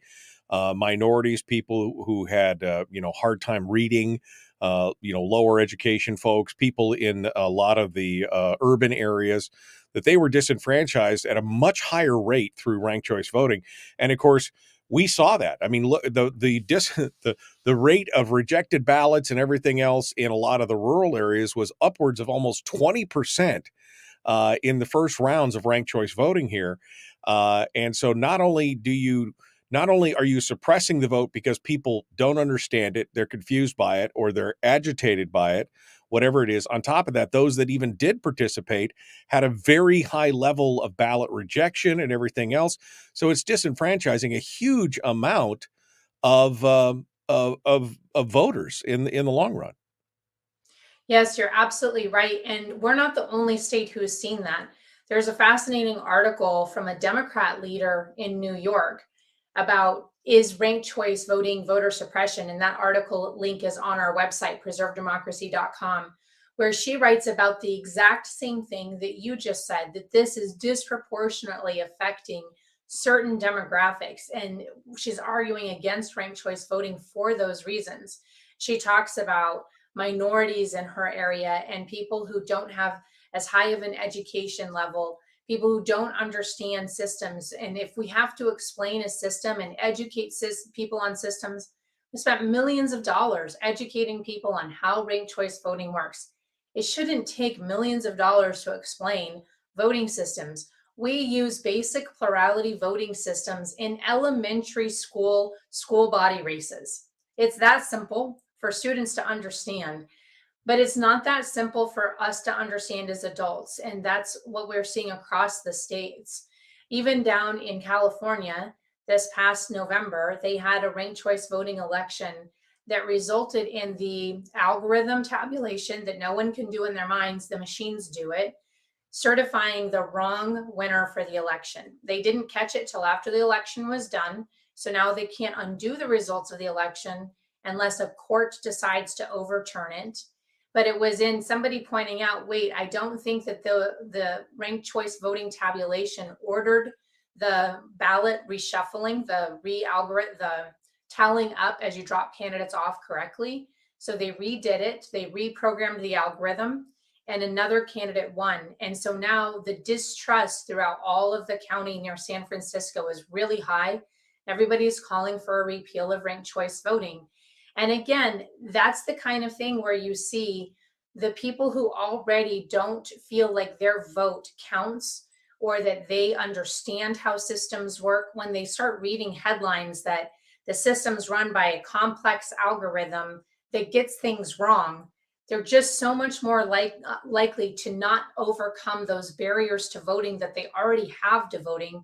minorities, people who had, hard time reading, lower education folks, people in a lot of the urban areas, that they were disenfranchised at a much higher rate through ranked choice voting. And of course, we saw that. I mean, look, the rate of rejected ballots and everything else in a lot of the rural areas was upwards of almost 20% in the first rounds of ranked choice voting here. And so not only are you suppressing the vote because people don't understand it, they're confused by it, or they're agitated by it, whatever it is. On top of that, those that even did participate had a very high level of ballot rejection and everything else. So it's disenfranchising a huge amount of voters in the long run. Yes, you're absolutely right. And we're not the only state who has seen that. There's a fascinating article from a Democrat leader in New York about, is ranked choice voting voter suppression? And that article link is on our website, preservedemocracy.com, where she writes about the exact same thing that you just said, that this is disproportionately affecting certain demographics. And she's arguing against ranked choice voting for those reasons. She talks about minorities in her area and people who don't have as high of an education level, people who don't understand systems. And if we have to explain a system and educate people on systems, we spent millions of dollars educating people on how ranked choice voting works. It shouldn't take millions of dollars to explain voting systems. We use basic plurality voting systems in elementary school body races. It's that simple for students to understand. But it's not that simple for us to understand as adults. And that's what we're seeing across the states. Even down in California, this past November, they had a ranked choice voting election that resulted in the algorithm tabulation that no one can do in their minds. The machines do it, certifying the wrong winner for the election. They didn't catch it till after the election was done. So now they can't undo the results of the election unless a court decides to overturn it. But it was in somebody pointing out, wait, I don't think that the ranked choice voting tabulation ordered the ballot reshuffling, the tallying up as you drop candidates off correctly. So they redid it, they reprogrammed the algorithm, and another candidate won. And so now the distrust throughout all of the county near San Francisco is really high. Everybody's calling for a repeal of ranked choice voting. And again, that's the kind of thing where you see the people who already don't feel like their vote counts or that they understand how systems work, when they start reading headlines that the system's run by a complex algorithm that gets things wrong, they're just so much more likely to not overcome those barriers to voting that they already have to voting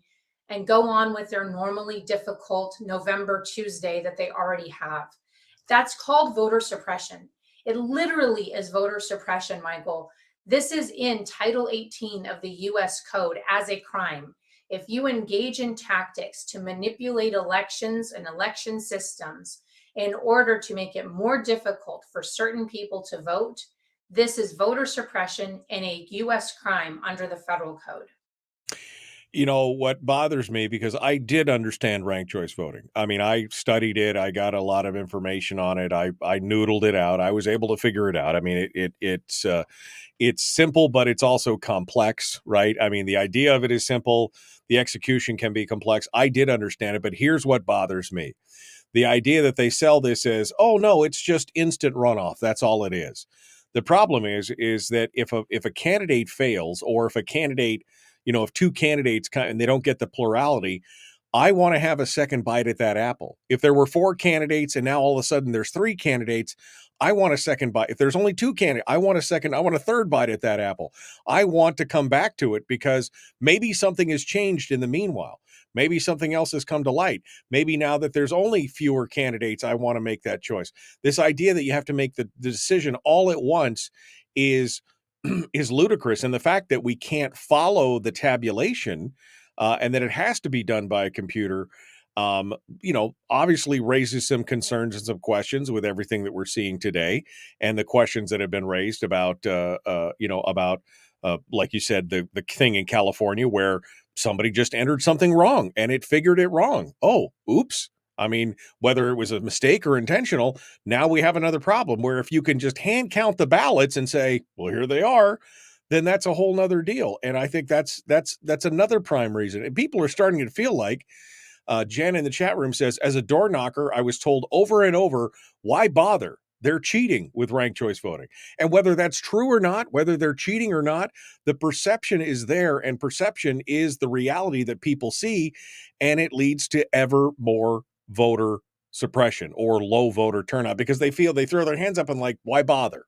and go on with their normally difficult November Tuesday that they already have. That's called voter suppression. It literally is voter suppression, Michael. This is in Title 18 of the US Code as a crime. If you engage in tactics to manipulate elections and election systems in order to make it more difficult for certain people to vote, this is voter suppression and a US crime under the federal code. You know, what bothers me, because I did understand ranked choice voting. I mean, I studied it. I got a lot of information on it. I noodled it out. I was able to figure it out. I mean, it's simple, but it's also complex, right? I mean, the idea of it is simple. The execution can be complex. I did understand it, but here's what bothers me. The idea that they sell this as, oh, no, it's just instant runoff. That's all it is. The problem is that if a candidate fails, or if a candidate, if two candidates and they don't get the plurality, I want to have a second bite at that apple. If there were 4 candidates and now all of a sudden there's 3 candidates, I want a second bite. If there's only 2 candidates, I want a third bite at that apple. I want to come back to it because maybe something has changed in the meanwhile. Maybe something else has come to light. Maybe now that there's only fewer candidates, I want to make that choice. This idea that you have to make the decision all at once is ludicrous. And the fact that we can't follow the tabulation and that it has to be done by a computer, obviously raises some concerns and some questions with everything that we're seeing today, and the questions that have been raised about, like you said, the thing in California where somebody just entered something wrong and it figured it wrong. Oh, oops. I mean, whether it was a mistake or intentional, now we have another problem where if you can just hand count the ballots and say, well, here they are, then that's a whole nother deal. And I think that's another prime reason. And people are starting to feel like, Jen in the chat room says, as a door knocker, I was told over and over, why bother? They're cheating with ranked choice voting. And whether that's true or not, whether they're cheating or not, the perception is there, and perception is the reality that people see, and it leads to ever more voter suppression or low voter turnout because they feel, they throw their hands up and like, why bother?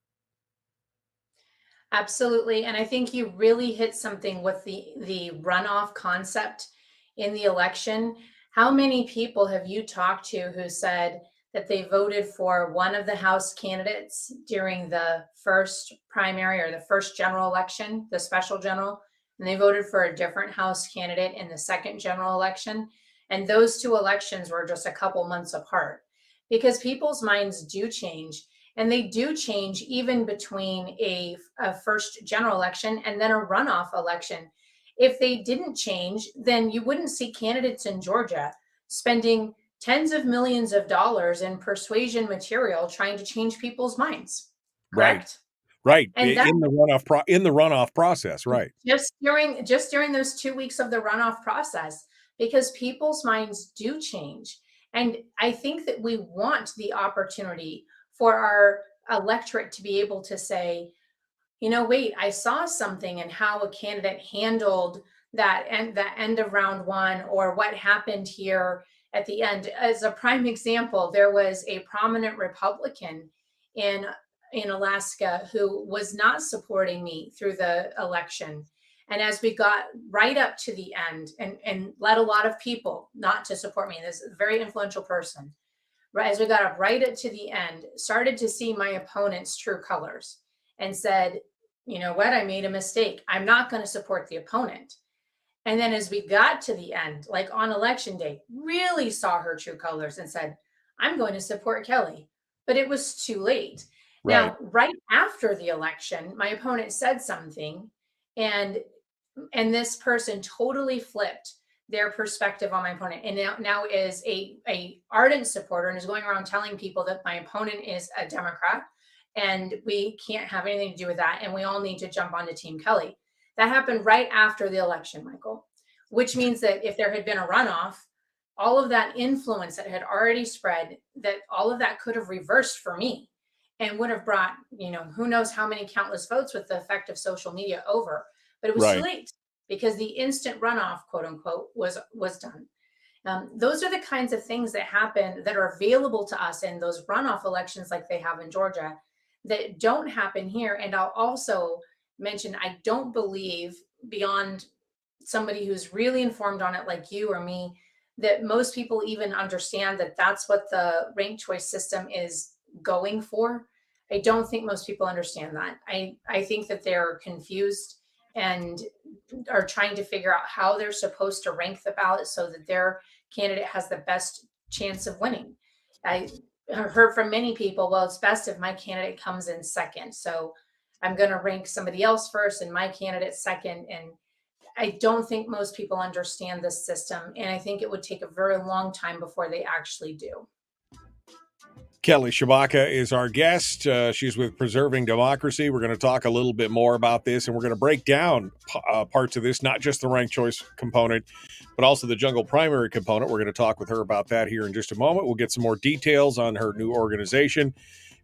Absolutely. And I think you really hit something with the runoff concept in the election. How many people have you talked to who said that they voted for one of the House candidates during the first primary or the first general election, the special general, and they voted for a different House candidate in the second general election? And those 2 elections were just a couple months apart, because people's minds do change, and they do change even between a first general election and then a runoff election. If they didn't change, then you wouldn't see candidates in Georgia spending tens of millions of dollars in persuasion material trying to change people's minds. Correct? Right. And in the runoff process, right. Just during those 2 weeks of the runoff process, because people's minds do change. And I think that we want the opportunity for our electorate to be able to say, wait, I saw something in how a candidate handled that and the end of round 1, or what happened here at the end. As a prime example, there was a prominent Republican in Alaska who was not supporting me through the election. And as we got right up to the end and led a lot of people not to support me, this is a very influential person, right? As we got up right up to the end, started to see my opponent's true colors and said, you know what, I made a mistake. I'm not going to support the opponent. And then as we got to the end, like on election day, really saw her true colors and said, I'm going to support Kelly. But it was too late. Right. Now, right after the election, my opponent said something, and this person totally flipped their perspective on my opponent, and now is a ardent supporter and is going around telling people that my opponent is a Democrat and we can't have anything to do with that, and we all need to jump onto Team Kelly. That happened right after the election, Michael, which means that if there had been a runoff, all of that influence that had already spread, that all of that could have reversed for me. and would have brought, who knows how many countless votes with the effect of social media over. But it was too late because the instant runoff, quote unquote, was done. Those are the kinds of things that happen that are available to us in those runoff elections like they have in Georgia that don't happen here. And I'll also mention, I don't believe, beyond somebody who's really informed on it like you or me, that most people even understand that that's what the ranked choice system is going for. I don't think most people understand that. I think that they're confused and are trying to figure out how they're supposed to rank the ballot so that their candidate has the best chance of winning. I heard from many people, well, it's best if my candidate comes in second. So I'm going to rank somebody else first and my candidate second. And I don't think most people understand this system. And I think it would take a very long time before they actually do. Kelly Tshibaka is our guest. She's with Preserving Democracy. We're going to talk a little bit more about this, and we're going to break down parts of this, not just the ranked choice component, but also the jungle primary component. We're going to talk with her about that here in just a moment. We'll get some more details on her new organization,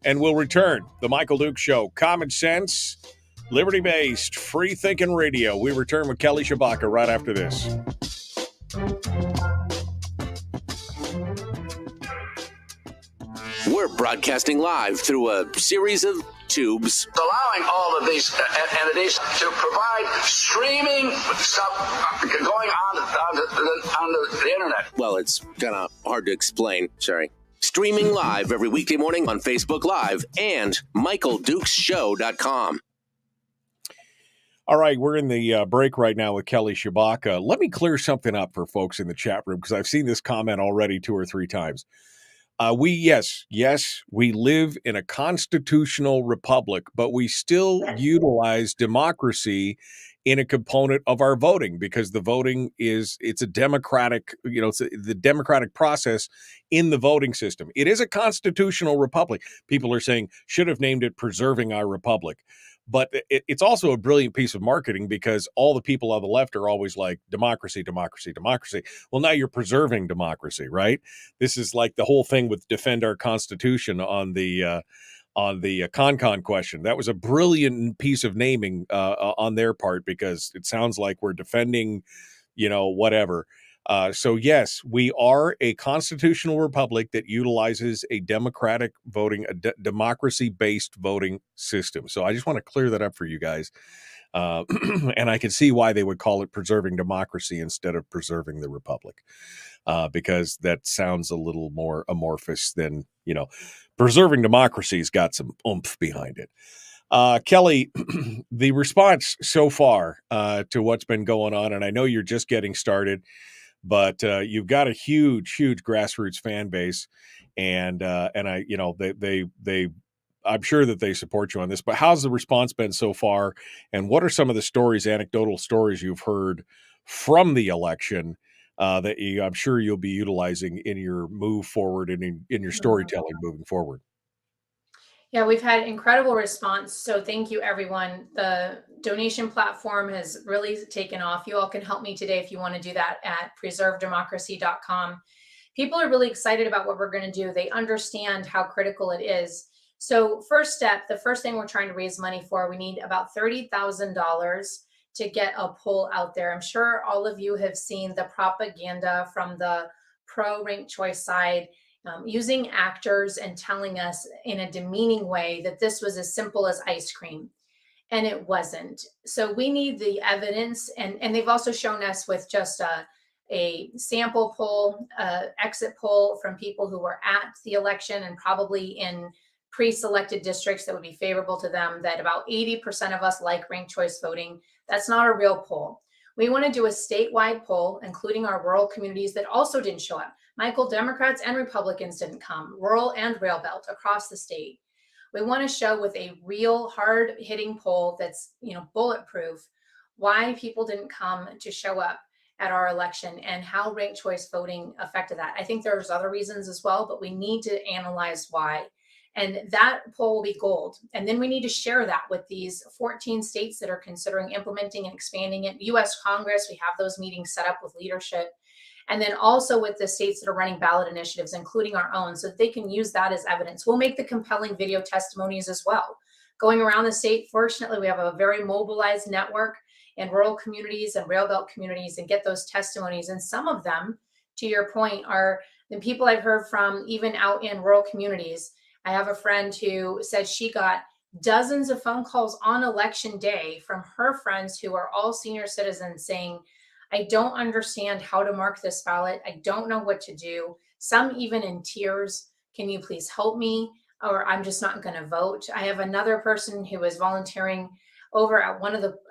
and we'll return. The Michael Duke Show, common sense, liberty-based, free-thinking radio. We return with Kelly Tshibaka right after this. We're broadcasting live through a series of tubes. Allowing all of these entities to provide streaming stuff going on the internet. Well, it's kind of hard to explain. Sorry. Streaming live every weekday morning on Facebook Live and MichaelDukesShow.com. All right, we're in the break right now with Kelly Tshibaka. Let me clear something up for folks in the chat room because I've seen this comment already 2 or 3 times. We live in a constitutional republic, but we still utilize democracy in a component of our voting because the voting it's a democratic, it's the democratic process in the voting system. It is a constitutional republic. People are saying should have named it Preserving Our Republic. But it's also a brilliant piece of marketing because all the people on the left are always like democracy, democracy, democracy. Well, now you're preserving democracy, right? This is like the whole thing with defend our Constitution on the con question. That was a brilliant piece of naming on their part because it sounds like we're defending, whatever. So yes, we are a constitutional republic that utilizes a democratic voting, democracy-based voting system. So I just want to clear that up for you guys. And I can see why they would call it preserving democracy instead of preserving the republic, because that sounds a little more amorphous than, preserving democracy's got some oomph behind it. Kelly, the response so far to what's been going on, and I know you're just getting started, but you've got a huge grassroots fan base, and I, they I'm sure that they support you on this. But how's the response been so far, and what are some of the stories, anecdotal stories you've heard from the election that I'm sure you'll be utilizing in your move forward and in your storytelling moving forward? Yeah, we've had incredible response. So thank you, everyone. The donation platform has really taken off. You all can help me today if you want to do that at preservedemocracy.com. People are really excited about what we're going to do. They understand how critical it is. So first step, the first thing we're trying to raise money for, we need about $30,000 to get a poll out there. I'm sure all of you have seen the propaganda from the pro-ranked choice side, using actors and telling us in a demeaning way that this was as simple as ice cream. And it wasn't. So we need the evidence. And they've also shown us with just a sample poll, exit poll from people who were at the election and probably in pre-selected districts that would be favorable to them, that about 80% of us like ranked choice voting. That's not a real poll. We want to do a statewide poll, including our rural communities that also didn't show up. Michael, Democrats and Republicans didn't come, rural and rail belt across the state. We want to show with a real hard-hitting poll that's, bulletproof, why people didn't come to show up at our election and how ranked choice voting affected that. I think there's other reasons as well, but we need to analyze why. And that poll will be gold. And then we need to share that with these 14 states that are considering implementing and expanding it. U.S. Congress, we have those meetings set up with leadership. And then also with the states that are running ballot initiatives, including our own, so that they can use that as evidence. We'll make the compelling video testimonies as well. Going around the state, fortunately, we have a very mobilized network in rural communities and rail belt communities and get those testimonies. And some of them, to your point, are the people I've heard from even out in rural communities. I have a friend who said she got dozens of phone calls on election day from her friends who are all senior citizens saying, I don't understand how to mark this ballot. I don't know what to do. Some even in tears. Can you please help me? Or I'm just not going to vote. I have another person who was volunteering over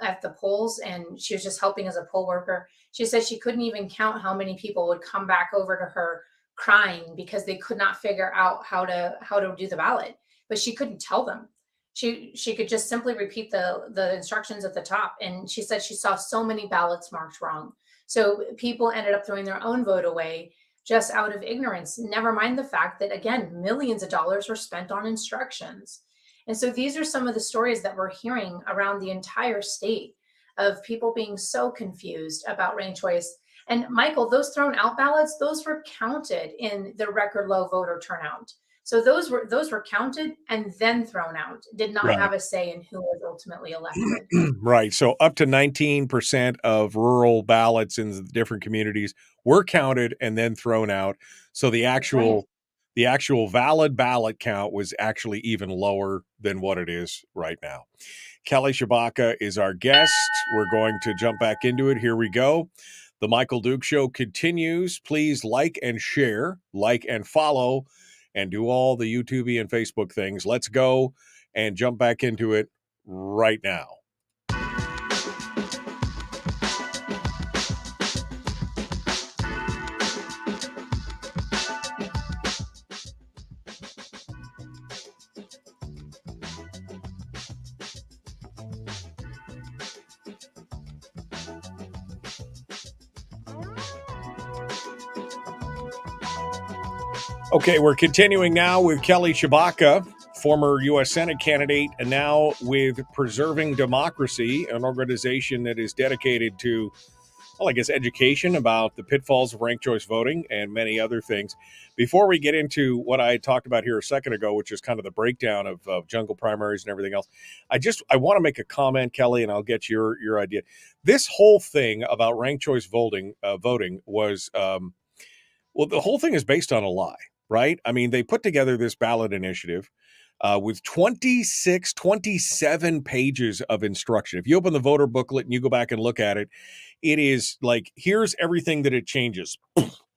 at the polls, and she was just helping as a poll worker. She said she couldn't even count how many people would come back over to her crying because they could not figure out how to do the ballot, but she couldn't tell them. She could just simply repeat the instructions at the top. And she said she saw so many ballots marked wrong. So people ended up throwing their own vote away just out of ignorance. Never mind the fact that, again, millions of dollars were spent on instructions. And so these are some of the stories that we're hearing around the entire state of people being so confused about ranked choice. And Michael, those thrown out ballots, those were counted in the record low voter turnout. So those were counted and then thrown out, did not have a say in who was ultimately elected. Right. So up to 19% of rural ballots in the different communities were counted and then thrown out. So the actual valid ballot count was actually even lower than what it is right now. Kelly Tshibaka is our guest. We're going to jump back into it. Here we go. The Michael Duke Show continues. Please like and share, like and follow, and do all the YouTube and Facebook things. Let's go and jump back into it right now. Okay, we're continuing now with Kelly Tshibaka, former U.S. Senate candidate, and now with Preserving Democracy, an organization that is dedicated to, well, I guess, education about the pitfalls of ranked choice voting and many other things. Before we get into what I talked about here a second ago, which is kind of the breakdown of jungle primaries and everything else, I want to make a comment, Kelly, and I'll get your idea. This whole thing about ranked choice voting was, well, the whole thing is based on a lie. Right? I mean, they put together this ballot initiative with 27 pages of instruction. If you open the voter booklet and you go back and look at it, it is like, here's everything that it changes.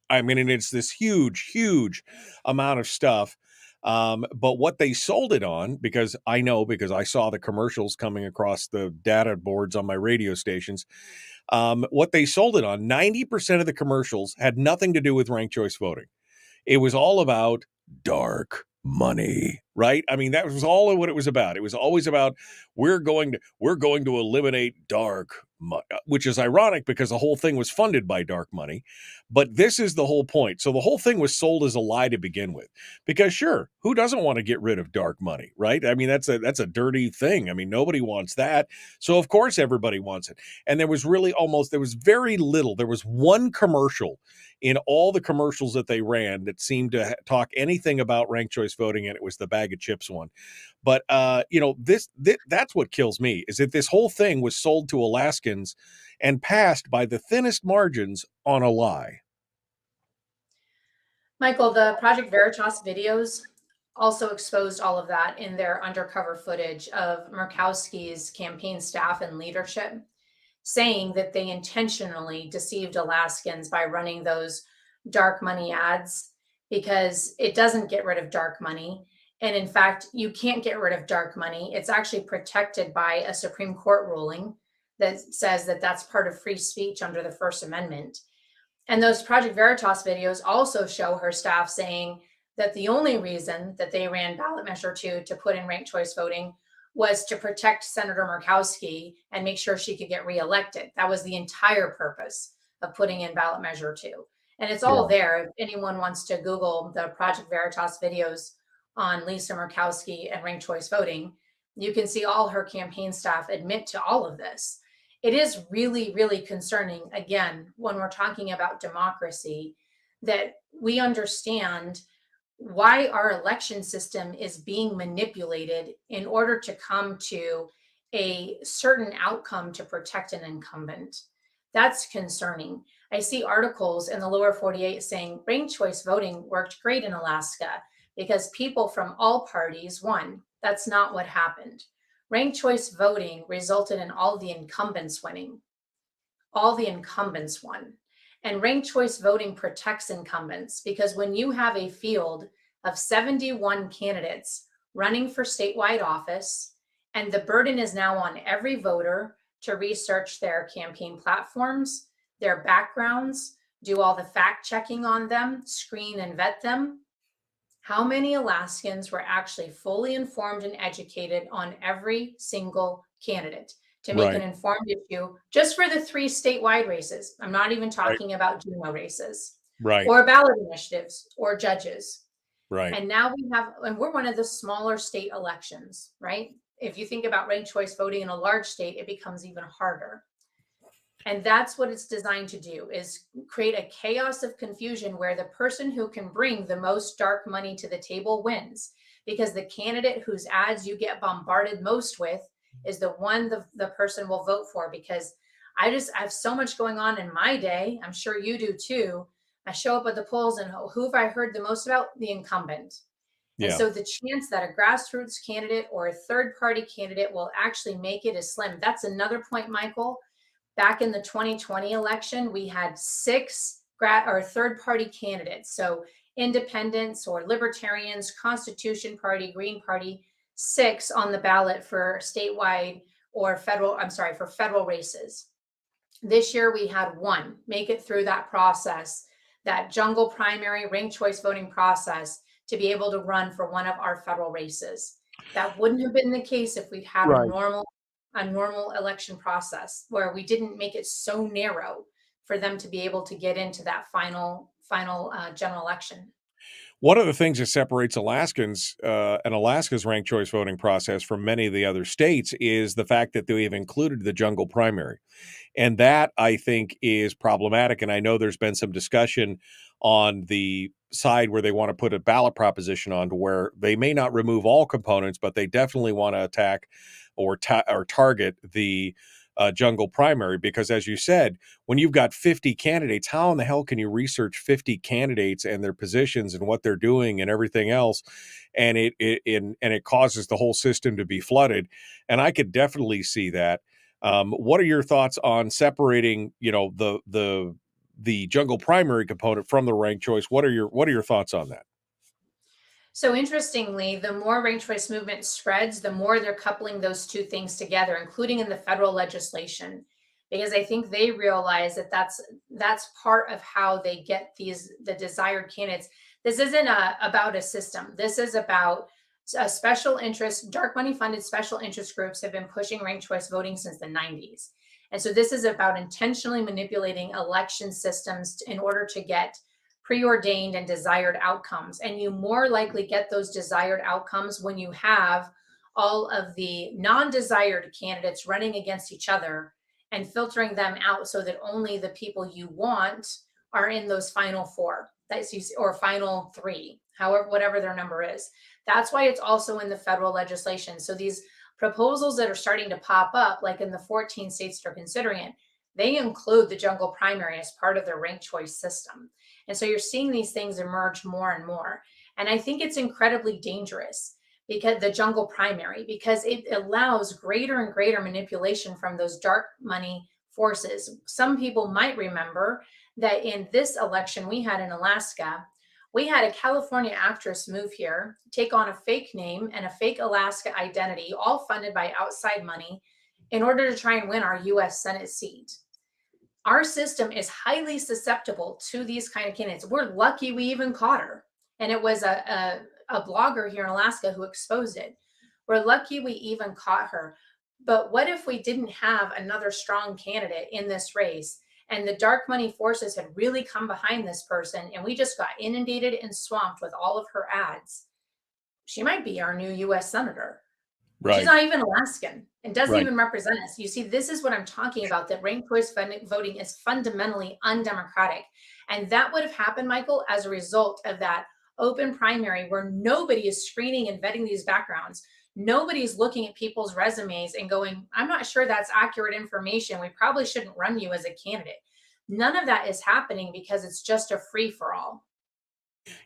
I mean, and it's this huge amount of stuff. But what they sold it on, because I saw the commercials coming across the data boards on my radio stations, what they sold it on, 90% of the commercials had nothing to do with ranked choice voting. It was all about dark money, right? I mean, that was all of what it was about. It was always about we're going to eliminate dark money, which is ironic because the whole thing was funded by dark money. But this is the whole point. So the whole thing was sold as a lie to begin with, because sure, who doesn't want to get rid of dark money, right? I mean, that's a dirty thing. I mean, nobody wants that. So of course everybody wants it. And there was very little. There was one commercial in all the commercials that they ran that seemed to talk anything about ranked choice voting, and it was the bag of chips one. But that's what kills me, is that this whole thing was sold to Alaskans and passed by the thinnest margins on a lie. Michael, the Project Veritas videos also exposed all of that in their undercover footage of Murkowski's campaign staff and leadership, saying that they intentionally deceived Alaskans by running those dark money ads, because it doesn't get rid of dark money. And in fact, you can't get rid of dark money. It's actually protected by a Supreme Court ruling that says that that's part of free speech under the First Amendment. And those Project Veritas videos also show her staff saying that the only reason that they ran ballot measure 2 to put in ranked choice voting was to protect Senator Murkowski and make sure she could get reelected. That was the entire purpose of putting in ballot measure 2. And it's all there. If anyone wants to Google the Project Veritas videos on Lisa Murkowski and ranked choice voting, you can see all her campaign staff admit to all of this. it is really, really concerning, again, when we're talking about democracy, that we understand why our election system is being manipulated in order to come to a certain outcome to protect an incumbent. That's concerning. I see articles in the lower 48 saying ranked choice voting worked great in Alaska because people from all parties won. That's not what happened. Ranked choice voting resulted in all the incumbents winning. All the incumbents won. And ranked choice voting protects incumbents because when you have a field of 71 candidates running for statewide office, and the burden is now on every voter to research their campaign platforms, their backgrounds, do all the fact checking on them, screen and vet them. How many Alaskans were actually fully informed and educated on every single candidate to make an informed issue just for the 3 statewide races? I'm not even talking about Juneau races, or ballot initiatives or judges. And now we have, and we're one of the smaller state elections, right? If you think about ranked choice voting in a large state, it becomes even harder. And that's what it's designed to do, is create a chaos of confusion where the person who can bring the most dark money to the table wins, because the candidate whose ads you get bombarded most with is the one the person will vote for. Because I have so much going on in my day. I'm sure you do too. I show up at the polls and who have I heard the most about? The incumbent. And so the chance that a grassroots candidate or a third party candidate will actually make it is slim. That's another point, Michael. Back in the 2020 election, we had 6 third party candidates. So independents or libertarians, Constitution Party, Green Party, 6 on the ballot for statewide or for federal races. This year we had 1 make it through that process, that jungle primary ranked choice voting process, to be able to run for one of our federal races. That wouldn't have been the case if we'd had a normal election process where we didn't make it so narrow for them to be able to get into that final general election. One of the things that separates Alaskans and Alaska's ranked choice voting process from many of the other states is the fact that they've included the jungle primary. And that, I think, is problematic. And I know there's been some discussion on the side where they want to put a ballot proposition on to where they may not remove all components, but they definitely want to attack or target the jungle primary. Because as you said, when you've got 50 candidates, how in the hell can you research 50 candidates and their positions and what they're doing and everything else? And it causes the whole system to be flooded. And I could definitely see that. What are your thoughts on separating, the jungle primary component from the ranked choice? What are your thoughts on that? So interestingly, the more ranked choice movement spreads, the more they're coupling those 2 things together, including in the federal legislation, because I think they realize that that's part of how they get the desired candidates. This isn't about a system. This is about a special interest. Dark money funded special interest groups have been pushing ranked choice voting since the 90s. And so this is about intentionally manipulating election systems in order to get preordained and desired outcomes. And you more likely get those desired outcomes when you have all of the non-desired candidates running against each other and filtering them out so that only the people you want are in those final 4 or final 3, however, whatever their number is. That's why it's also in the federal legislation. So these proposals that are starting to pop up, like in the 14 states that are considering it, they include the jungle primary as part of their ranked choice system. And so you're seeing these things emerge more and more. And I think it's incredibly dangerous, because the jungle primary, because it allows greater and greater manipulation from those dark money forces. Some people might remember that in this election we had in Alaska, we had a California actress move here, take on a fake name and a fake Alaska identity, all funded by outside money, in order to try and win our U.S. Senate seat. Our system is highly susceptible to these kind of candidates. We're lucky we even caught her. And it was a blogger here in Alaska who exposed it. We're lucky we even caught her. But what if we didn't have another strong candidate in this race, and the dark money forces had really come behind this person, and we just got inundated and swamped with all of her ads? She might be our new U.S. senator. Right. She's not even Alaskan. and doesn't Right. even represent us. You see, this is what I'm talking about, that ranked choice voting is fundamentally undemocratic. And that would have happened, Michael, as a result of that open primary where nobody is screening and vetting these backgrounds. Nobody's looking at people's resumes and going, I'm not sure that's accurate information. We probably shouldn't run you as a candidate. None of that is happening because it's just a free for all.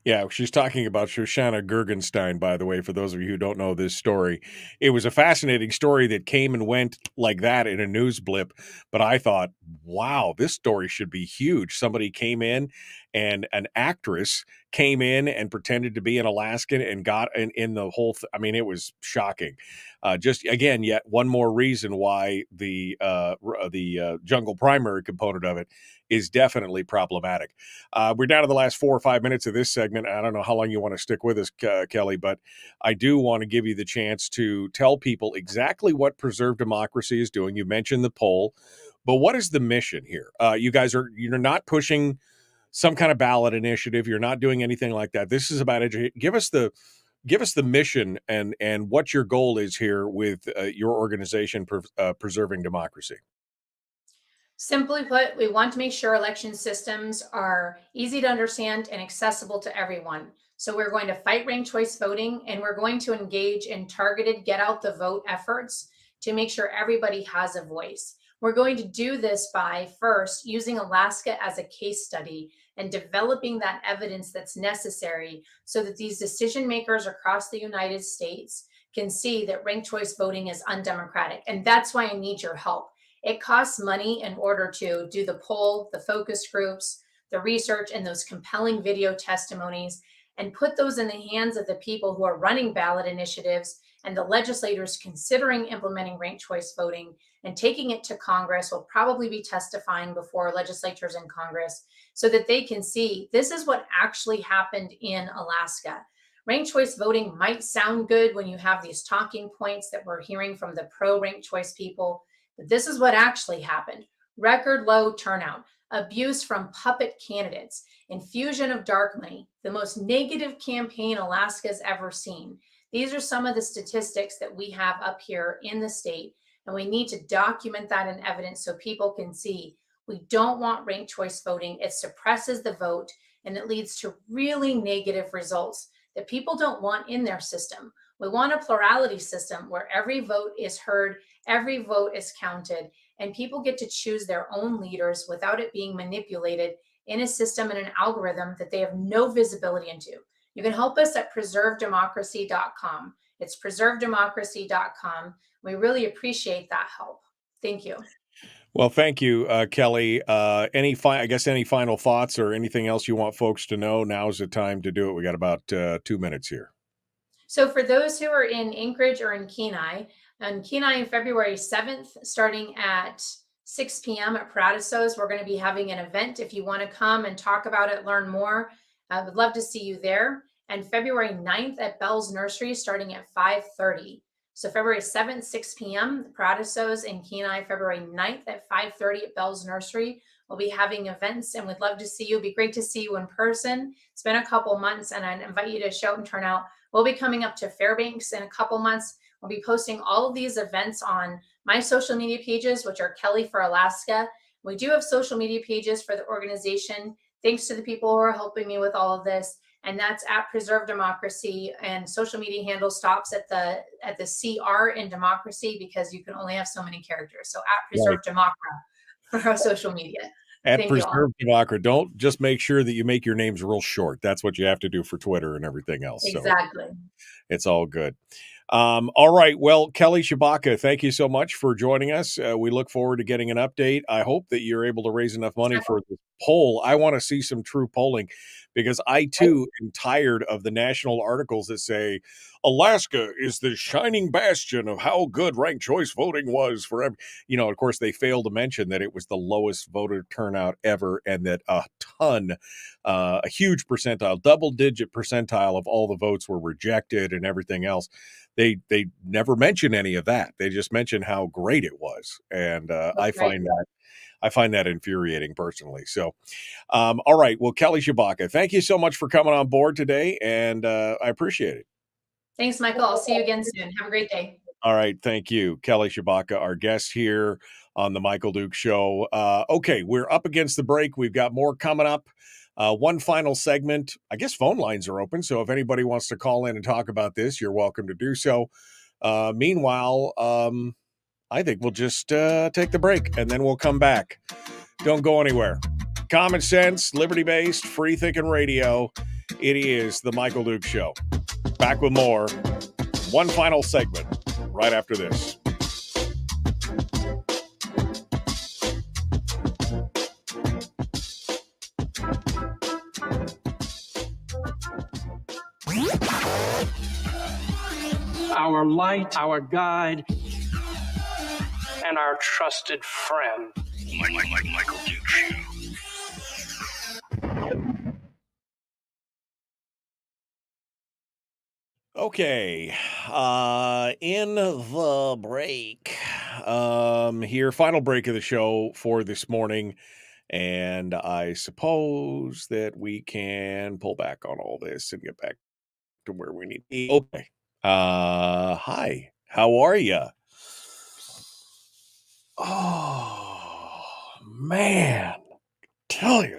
Yeah, she's talking about Shoshana Gergenstein, by the way, for those of you who don't know this story. It was a fascinating story that came and went like that in a news blip, but I thought, wow, this story should be huge. Somebody came in and an actress came in and pretended to be an Alaskan and got in the whole I mean, it was shocking. Just again, yet one more reason why the jungle primary component of it is definitely problematic. We're down to the last 4 or 5 minutes of this segment. I don't know how long you want to stick with us, Kelly, but I do want to give you the chance to tell people exactly what Preserve Democracy is doing. You mentioned the poll, but what is the mission here? You're not pushing some kind of ballot initiative. You're not doing anything like that. This is about education. Give us the mission and what your goal is here with your organization, Preserving Democracy. Simply put, we want to make sure election systems are easy to understand and accessible to everyone. So we're going to fight ranked choice voting, and we're going to engage in targeted get out the vote efforts to make sure everybody has a voice. We're going to do this by first using Alaska as a case study and developing that evidence that's necessary so that these decision makers across the United States can see that ranked choice voting is undemocratic. And that's why I need your help. It costs money in order to do the poll, the focus groups, the research, and those compelling video testimonies, and put those in the hands of the people who are running ballot initiatives and the legislators considering implementing ranked choice voting and taking it to Congress. Will probably be testifying before legislators in Congress so that they can see this is what actually happened in Alaska. Ranked choice voting might sound good when you have these talking points that we're hearing from the pro ranked choice people, but this is what actually happened. Record low turnout, abuse from puppet candidates, infusion of dark money, the most negative campaign Alaska's ever seen. These are some of the statistics that we have up here in the state, and we need to document that in evidence so people can see we don't want ranked choice voting. It suppresses the vote, and it leads to really negative results that people don't want in their system. We want a plurality system where every vote is heard, every vote is counted, and people get to choose their own leaders without it being manipulated in a system and an algorithm that they have no visibility into. You can help us at preservedemocracy.com. It's preservedemocracy.com. We really appreciate that help. Thank you. Well, thank you, Kelly. Any final thoughts or anything else you want folks to know? Now's the time to do it. We got about 2 minutes here. So for those who are in Anchorage or in Kenai, on Kenai on February 7th, starting at 6 p.m. at Paradisos, we're going to be having an event. If you want to come and talk about it, learn more, I would love to see you there. And February 9th at Bell's Nursery, starting at 5:30. So February 7th, 6 p.m., Paradisos in Kenai. February 9th at 5:30 at Bell's Nursery. We'll be having events, and we'd love to see you. It'd be great to see you in person. It's been a couple months, and I invite you to show up and turn out. We'll be coming up to Fairbanks in a couple months. We'll be posting all of these events on my social media pages, which are Kelly for Alaska. We do have social media pages for the organization. Thanks to the people who are helping me with all of this. And that's at Preserve Democracy, and social media handle stops at the CR in democracy because you can only have so many characters. So at Preserve Democra for our social media. At Preserve Democra, don't just make sure that you make your names real short. That's what you have to do for Twitter and everything else. Exactly. So it's all good. All right. Well, Kelly Tshibaka, thank you so much for joining us. We look forward to getting an update. I hope that you're able to raise enough money for the poll. I want to see some true polling because I, too, am tired of the national articles that say Alaska is the shining bastion of how good ranked choice voting was for every. Of course, they fail to mention that it was the lowest voter turnout ever and that a huge percentile, double-digit percentile of all the votes were rejected and everything else. They never mention any of that. They just mention how great it was, and I find that infuriating personally. So, all right. Well, Kelly Tshibaka, thank you so much for coming on board today, and I appreciate it. Thanks, Michael. I'll see you again soon. Have a great day. All right. Thank you. Kelly Tshibaka, our guest here on the Michael Duke Show. Okay, we're up against the break. We've got more coming up. One final segment. I guess phone lines are open, so if anybody wants to call in and talk about this, you're welcome to do so. Meanwhile, I think we'll just take the break, and then we'll come back. Don't go anywhere. Common sense, liberty-based, free-thinking radio. It is the Michael Duke Show. Back with more. One final segment right after this. Our light, our guide, and our trusted friend. Michael Duke Show. Okay, in the break, here, final break of the show for this morning, and I suppose that we can pull back on all this and get back to where we need to be. Okay, hi, how are you? Oh, man, tell you,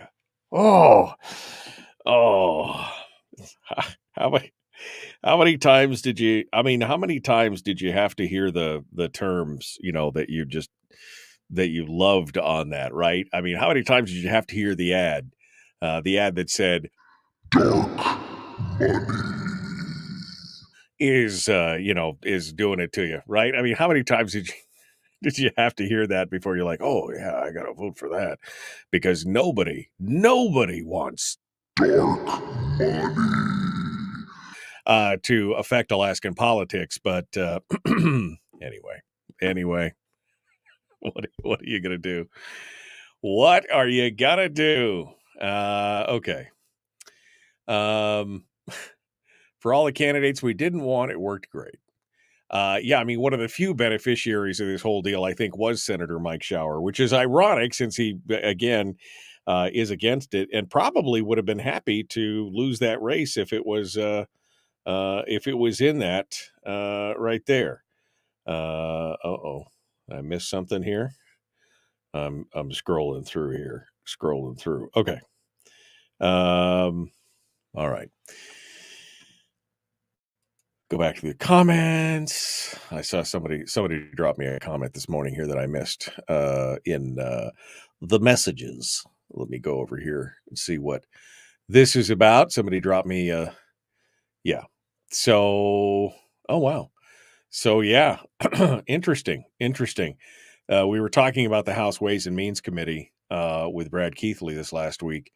how many times did you have to hear the terms, that you loved on that, right? I mean, how many times did you have to hear the ad that said dark money is doing it to you, right? I mean, how many times did you have to hear that before you're like, oh yeah, I gotta vote for that? Because nobody wants dark money to affect Alaskan politics. But anyway, what are you gonna do? What are you gonna do? Okay. For all the candidates we didn't want, it worked great. I mean, one of the few beneficiaries of this whole deal, I think, was Senator Mike Shower, which is ironic since he, again, is against it and probably would have been happy to lose that race if it was in that right there. I missed something here. I'm scrolling through. Okay. All right. Go back to the comments. I saw somebody drop me a comment this morning here that I missed in the messages. Let me go over here and see what this is about. Somebody dropped me yeah. So, oh wow. So yeah, interesting. We were talking about the House Ways and Means Committee with Brad Keithley this last week,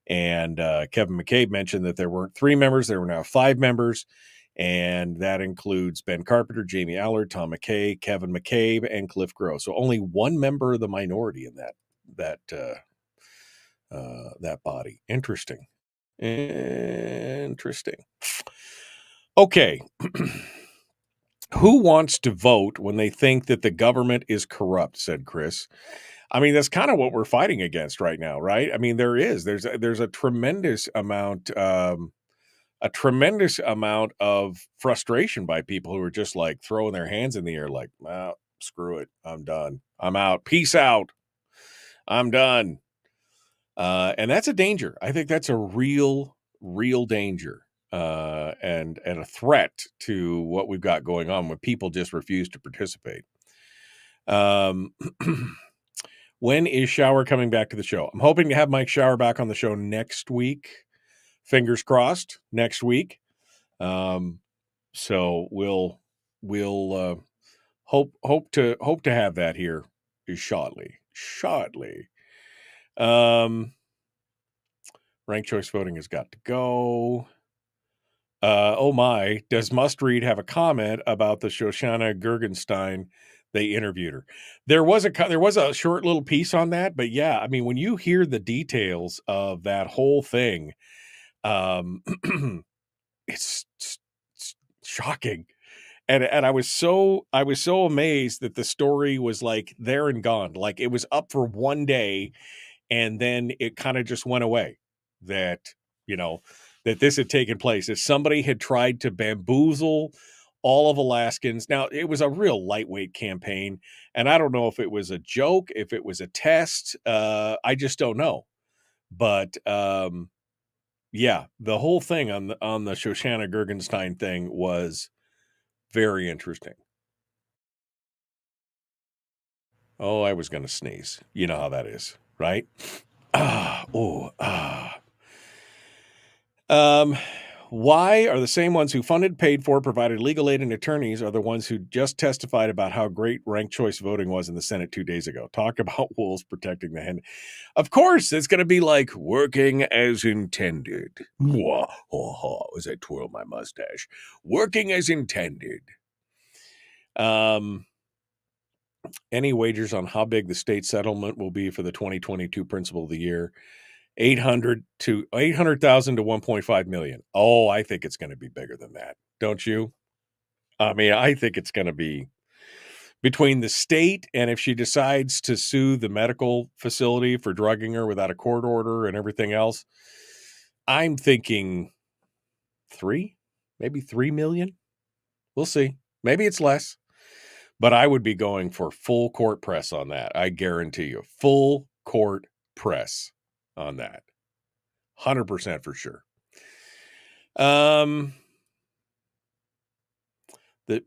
and Kevin McCabe mentioned that there weren't 3 members, there were now 5 members, and that includes Ben Carpenter, Jamie Allard, Tom McKay, Kevin McCabe, and Cliff Gross. So only 1 member of the minority in that body. Interesting. Okay. Who wants to vote when they think that the government is corrupt, said Chris. I mean, that's kind of what we're fighting against right now, right? I mean, there's a tremendous amount of frustration by people who are just like throwing their hands in the air like, oh, screw it, I'm done, I'm out, peace out, I'm done. And that's a danger. I think that's a real danger. And a threat to what we've got going on when people just refuse to participate. When is Shower coming back to the show? I'm hoping to have Mike Shower back on the show next week. Fingers crossed, next week. So we'll hope to have that here shortly. Ranked choice voting has got to go. Oh my, does Must Read have a comment about the Shoshana Gergenstein? They interviewed her. There was a short little piece on that, but yeah, I mean, when you hear the details of that whole thing, it's shocking. And I was so amazed that the story was like there and gone. Like it was up for one day and then it kind of just went away. That this had taken place, that somebody had tried to bamboozle all of Alaskans. Now, it was a real lightweight campaign, and I don't know if it was a joke, if it was a test. I just don't know. But yeah, the whole thing on the Shoshana Gergenstein thing was very interesting. Oh, I was going to sneeze. You know how that is, right? Why are the same ones who funded, paid for, provided legal aid and attorneys are the ones who just testified about how great ranked choice voting was in the Senate 2 days ago? Talk about wolves protecting the hen. Of course, it's going to be like working as intended. As I twirl my mustache. Working as intended. Any wagers on how big the state settlement will be for the 2022 Principal of the Year? 800,000 to 1.5 million. Oh, I think it's going to be bigger than that. Don't you? I mean, I think it's going to be between the state and if she decides to sue the medical facility for drugging her without a court order and everything else. I'm thinking 3 million. We'll see. Maybe it's less, but I would be going for full court press on that. I guarantee you, full court press on that. 100% for sure. That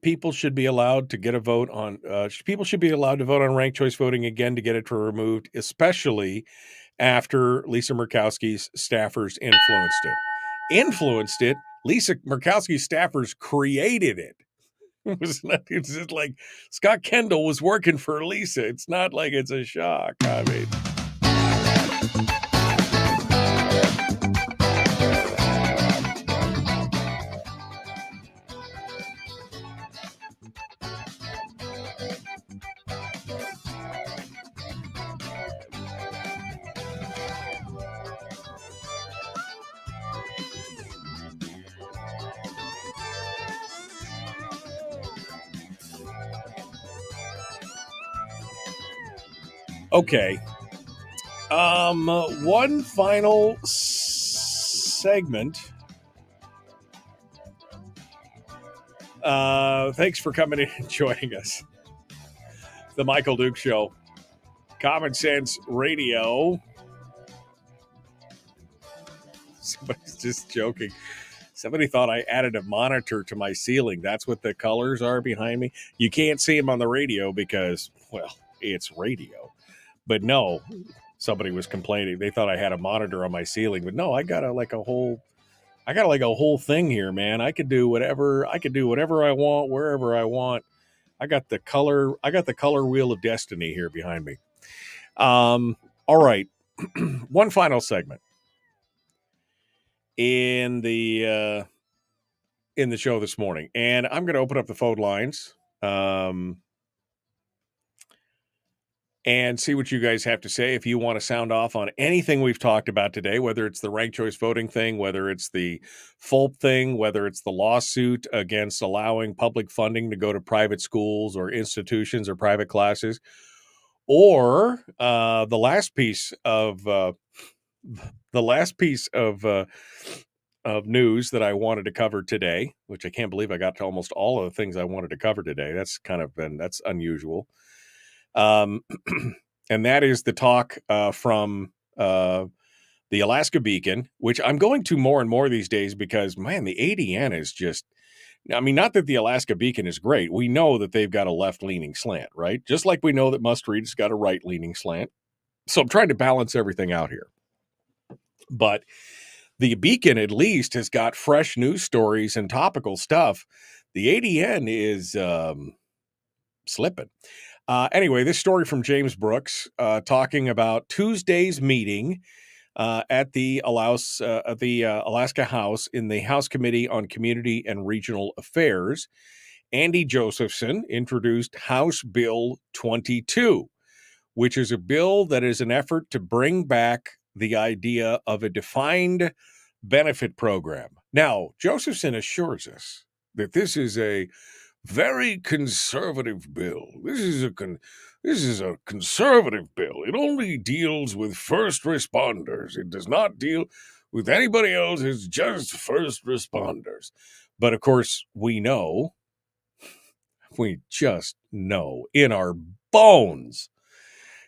people should be allowed to get a vote on, people should be allowed to vote on ranked choice voting again to get it removed, especially after Lisa Murkowski's staffers influenced it. Lisa Murkowski's staffers created it. It's just like Scott Kendall was working for Lisa. It's not like it's a shock. I mean, okay. One final segment. Thanks for coming in and joining us. The Michael Duke Show. Common Sense Radio. Somebody's just joking. Somebody thought I added a monitor to my ceiling. That's what the colors are behind me. You can't see them on the radio because, well, it's radio. But no, somebody was complaining. They thought I had a monitor on my ceiling. But no, I got a whole thing here, man. I could do whatever I want, wherever I want. I got the color wheel of destiny here behind me. All right. One final segment in the show this morning. And I'm going to open up the phone lines. And see what you guys have to say. If you want to sound off on anything we've talked about today, whether it's the ranked choice voting thing, whether it's the Fulp thing, whether it's the lawsuit against allowing public funding to go to private schools or institutions or private classes, or the last piece of news that I wanted to cover today, which I can't believe I got to almost all of the things I wanted to cover today. That's unusual. And that is the talk from the Alaska Beacon, which I'm going to more and more these days because, man, the ADN is just, I mean, not that the Alaska Beacon is great. We know that they've got a left-leaning slant, right? Just like we know that Must Read's got a right-leaning slant. So I'm trying to balance everything out here. But the Beacon, at least, has got fresh news stories and topical stuff. The ADN is slipping. Anyway, this story from James Brooks talking about Tuesday's meeting at the Alaska House in the House Committee on Community and Regional Affairs. Andy Josephson introduced House Bill 22, which is a bill that is an effort to bring back the idea of a defined benefit program. Now, Josephson assures us that this is a very conservative bill. This is a conservative bill. It only deals with first responders. It does not deal with anybody else. It's just first responders. But of course, we know we just know in our bones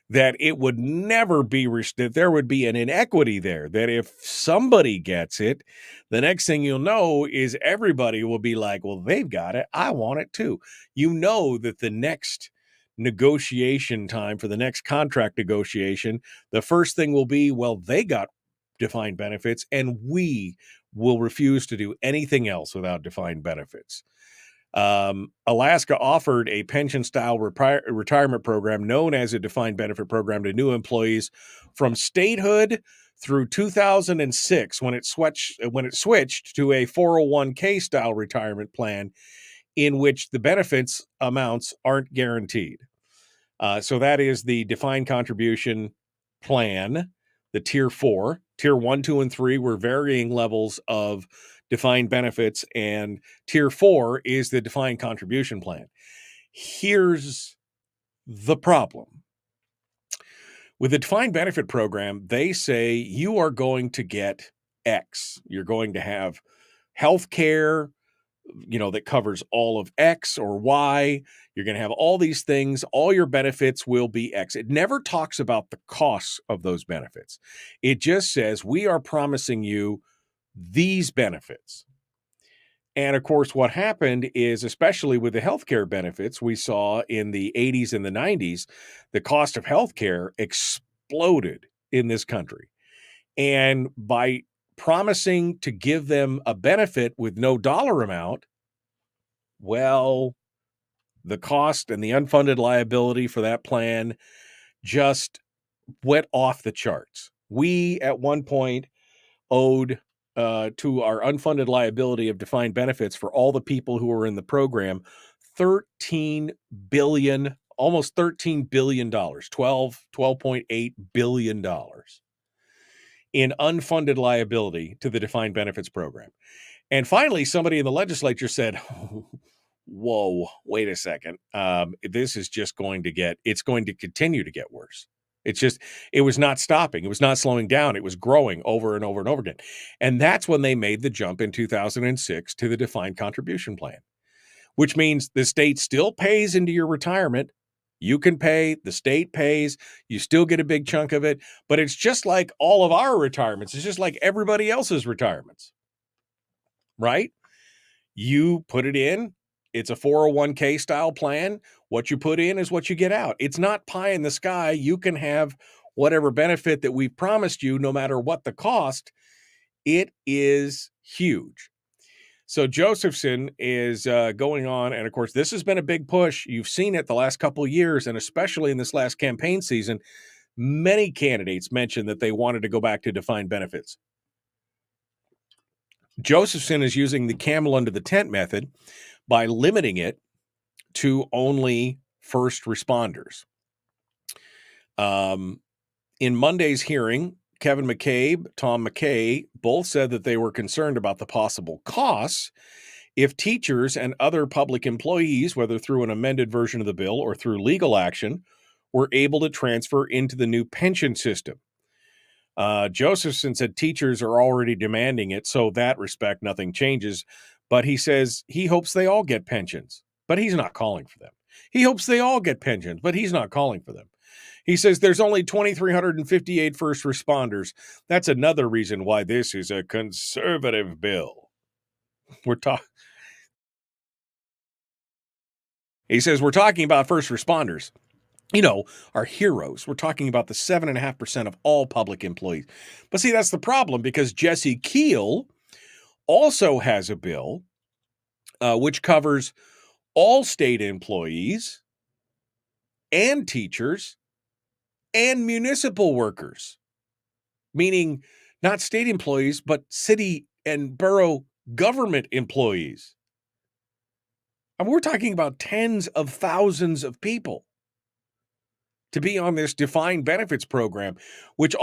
that it would never be, that there would be an inequity there, that if somebody gets it, the next thing you'll know is everybody will be like, well, they've got it, I want it too. You know that the next negotiation time for the next contract negotiation, the first thing will be, well, they got defined benefits and we will refuse to do anything else without defined benefits. Alaska offered a pension-style retirement program known as a defined benefit program to new employees from statehood through 2006 when it switched to a 401k style retirement plan in which the benefits amounts aren't guaranteed. So that is the defined contribution plan, the tier 4. Tier 1, 2, and 3 were varying levels of defined benefits, and tier 4 is the defined contribution plan. Here's the problem. With the defined benefit program, they say you are going to get X. You're going to have health care, that covers all of X or Y. You're going to have all these things. All your benefits will be X. It never talks about the costs of those benefits. It just says, we are promising you these benefits. And of course, what happened is, especially with the healthcare benefits, we saw in the 80s and the 90s, the cost of healthcare exploded in this country. And by promising to give them a benefit with no dollar amount, well, the cost and the unfunded liability for that plan just went off the charts. We, at one point, owed to our unfunded liability of defined benefits for all the people who were in the program, $13 billion, almost $13 billion, $12.8 billion in unfunded liability to the defined benefits program. And finally, somebody in the legislature said, whoa, wait a second. This is just it's going to continue to get worse. It was not stopping. It was not slowing down. It was growing over and over and over again. And that's when they made the jump in 2006 to the defined contribution plan, which means the state still pays into your retirement. You can pay, the state pays, you still get a big chunk of it, but it's just like all of our retirements. It's just like everybody else's retirements, right? You put it in. It's a 401k style plan. What you put in is what you get out. It's not pie in the sky. You can have whatever benefit that we've promised you, no matter what the cost. It is huge. So Josephson is going on. And of course, this has been a big push. You've seen it the last couple of years, and especially in this last campaign season, many candidates mentioned that they wanted to go back to defined benefits. Josephson is using the camel under the tent method by limiting it to only first responders. In Monday's hearing, Kevin McCabe, Tom McKay both said that they were concerned about the possible costs if teachers and other public employees, whether through an amended version of the bill or through legal action, were able to transfer into the new pension system. Josephson said teachers are already demanding it, so that respect, nothing changes. But he says he hopes they all get pensions, but he's not calling for them. He hopes they all get pensions, but he's not calling for them. He says there's only 2,358 first responders. That's another reason why this is a conservative bill. He says we're talking about first responders. Our heroes. We're talking about the 7.5% of all public employees. But see, that's the problem, because Jesse Keel also has a bill which covers all state employees and teachers and municipal workers, meaning not state employees, but city and borough government employees. And we're talking about tens of thousands of people to be on this defined benefits program, which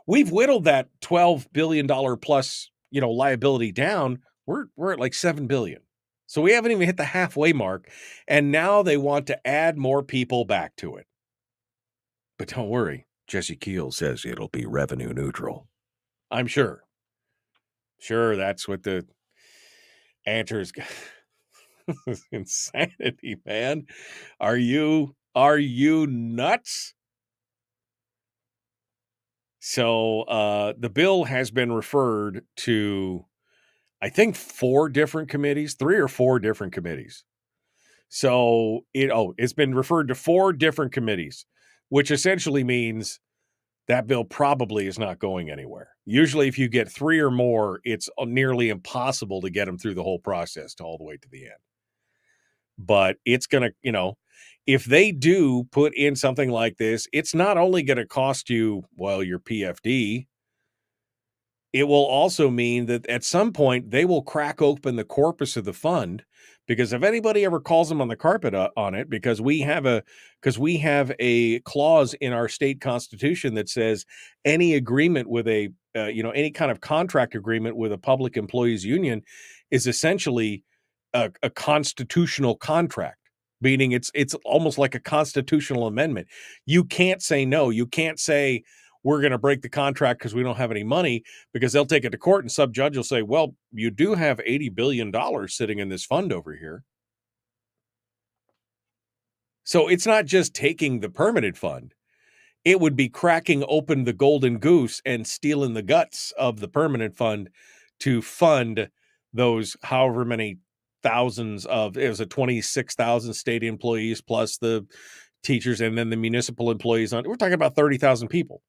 we've whittled that $12 billion plus, liability down. We're at like $7 billion. So we haven't even hit the halfway mark. And now they want to add more people back to it. But don't worry. Jesse Keel says it'll be revenue neutral. I'm sure. Sure, that's what the answer is. This is insanity, man. Are you nuts? So the bill has been referred to, I think, 4 different committees, 3 or 4 different committees. So it's been referred to 4 different committees, which essentially means that bill probably is not going anywhere. Usually if you get 3 or more, it's nearly impossible to get them through the whole process to all the way to the end. But it's going to, if they do put in something like this, it's not only going to cost you, your PFD, it will also mean that at some point they will crack open the corpus of the fund, because if anybody ever calls them on the carpet on it, because we have a clause in our state constitution that says any agreement with any kind of contract agreement with a public employees union is essentially a constitutional contract, meaning it's almost like a constitutional amendment. You can't say no. You can't say, we're going to break the contract because we don't have any money, because they'll take it to court and some judge will say, well, you do have $80 billion sitting in this fund over here. So it's not just taking the permanent fund. It would be cracking open the golden goose and stealing the guts of the permanent fund to fund those however many thousands of, it was a 26,000 state employees plus the teachers and then the municipal employees. We're talking about 30,000 people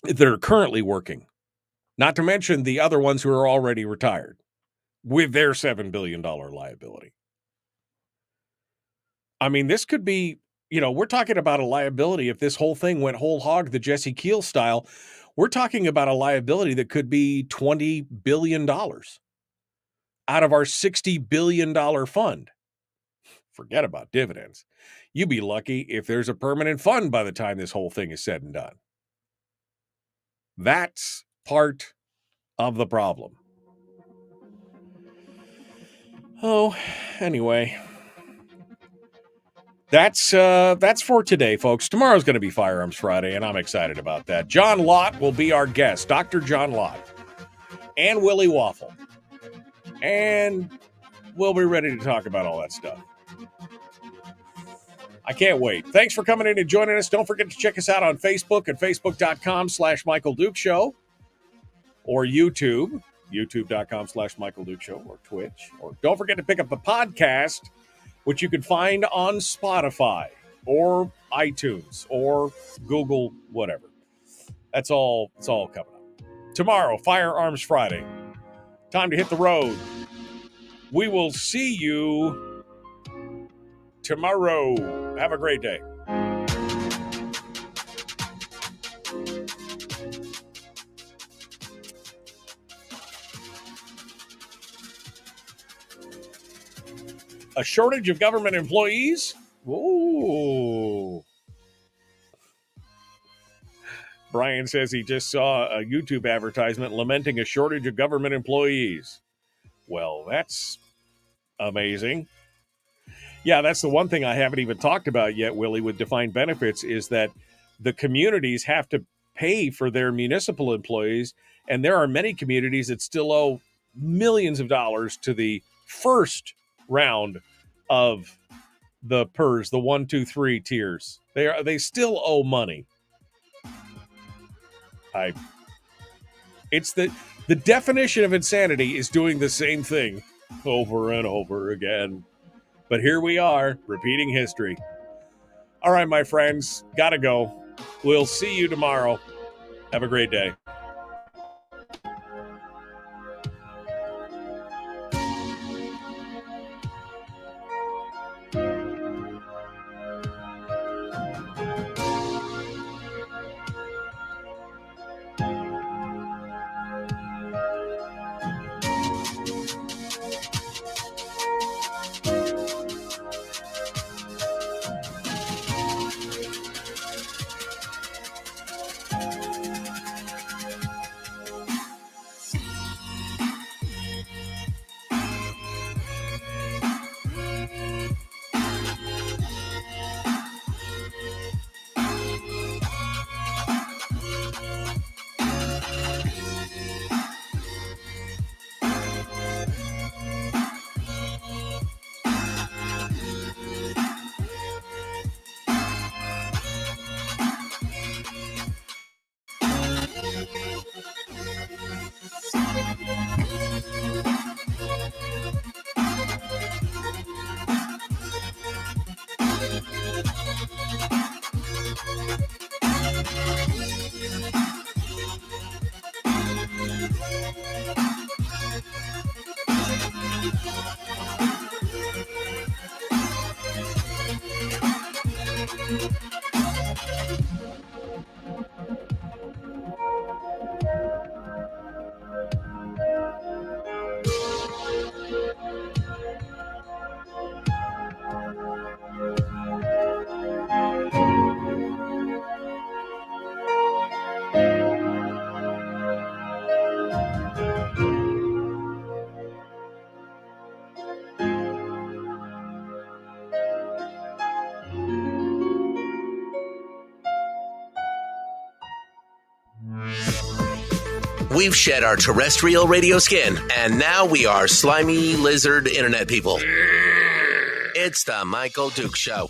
that are currently working, not to mention the other ones who are already retired with their $7 billion liability. I mean, this could be, we're talking about a liability. If this whole thing went whole hog, the Jesse Keel style, we're talking about a liability that could be $20 billion out of our $60 billion fund. Forget about dividends. You'd be lucky if there's a permanent fund by the time this whole thing is said and done. That's part of the problem. Oh, anyway. That's for today, folks. Tomorrow's going to be Firearms Friday, and I'm excited about that. John Lott will be our guest, Dr. John Lott, and Willie Waffle. And we'll be ready to talk about all that stuff. I can't wait. Thanks for coming in and joining us. Don't forget to check us out on Facebook at facebook.com/Michael Duke Show, or YouTube, youtube.com/Michael Duke Show, or Twitch. Or don't forget to pick up the podcast, which you can find on Spotify or iTunes or Google, whatever. It's all coming up. Tomorrow, Firearms Friday. Time to hit the road. We will see you tomorrow. Have a great day. A shortage of government employees? Ooh. Brian says he just saw a YouTube advertisement lamenting a shortage of government employees. Well, that's amazing. Yeah, that's the one thing I haven't even talked about yet, Willie, with defined benefits, is that the communities have to pay for their municipal employees, and there are many communities that still owe millions of dollars to the first round of the PERS, the 1, 2, 3 tiers. They still owe money. It's the definition of insanity is doing the same thing over and over again. But here we are, repeating history. All right, my friends, gotta go. We'll see you tomorrow. Have a great day. We've shed our terrestrial radio skin, and now we are slimy lizard internet people. It's the Michael Duke Show.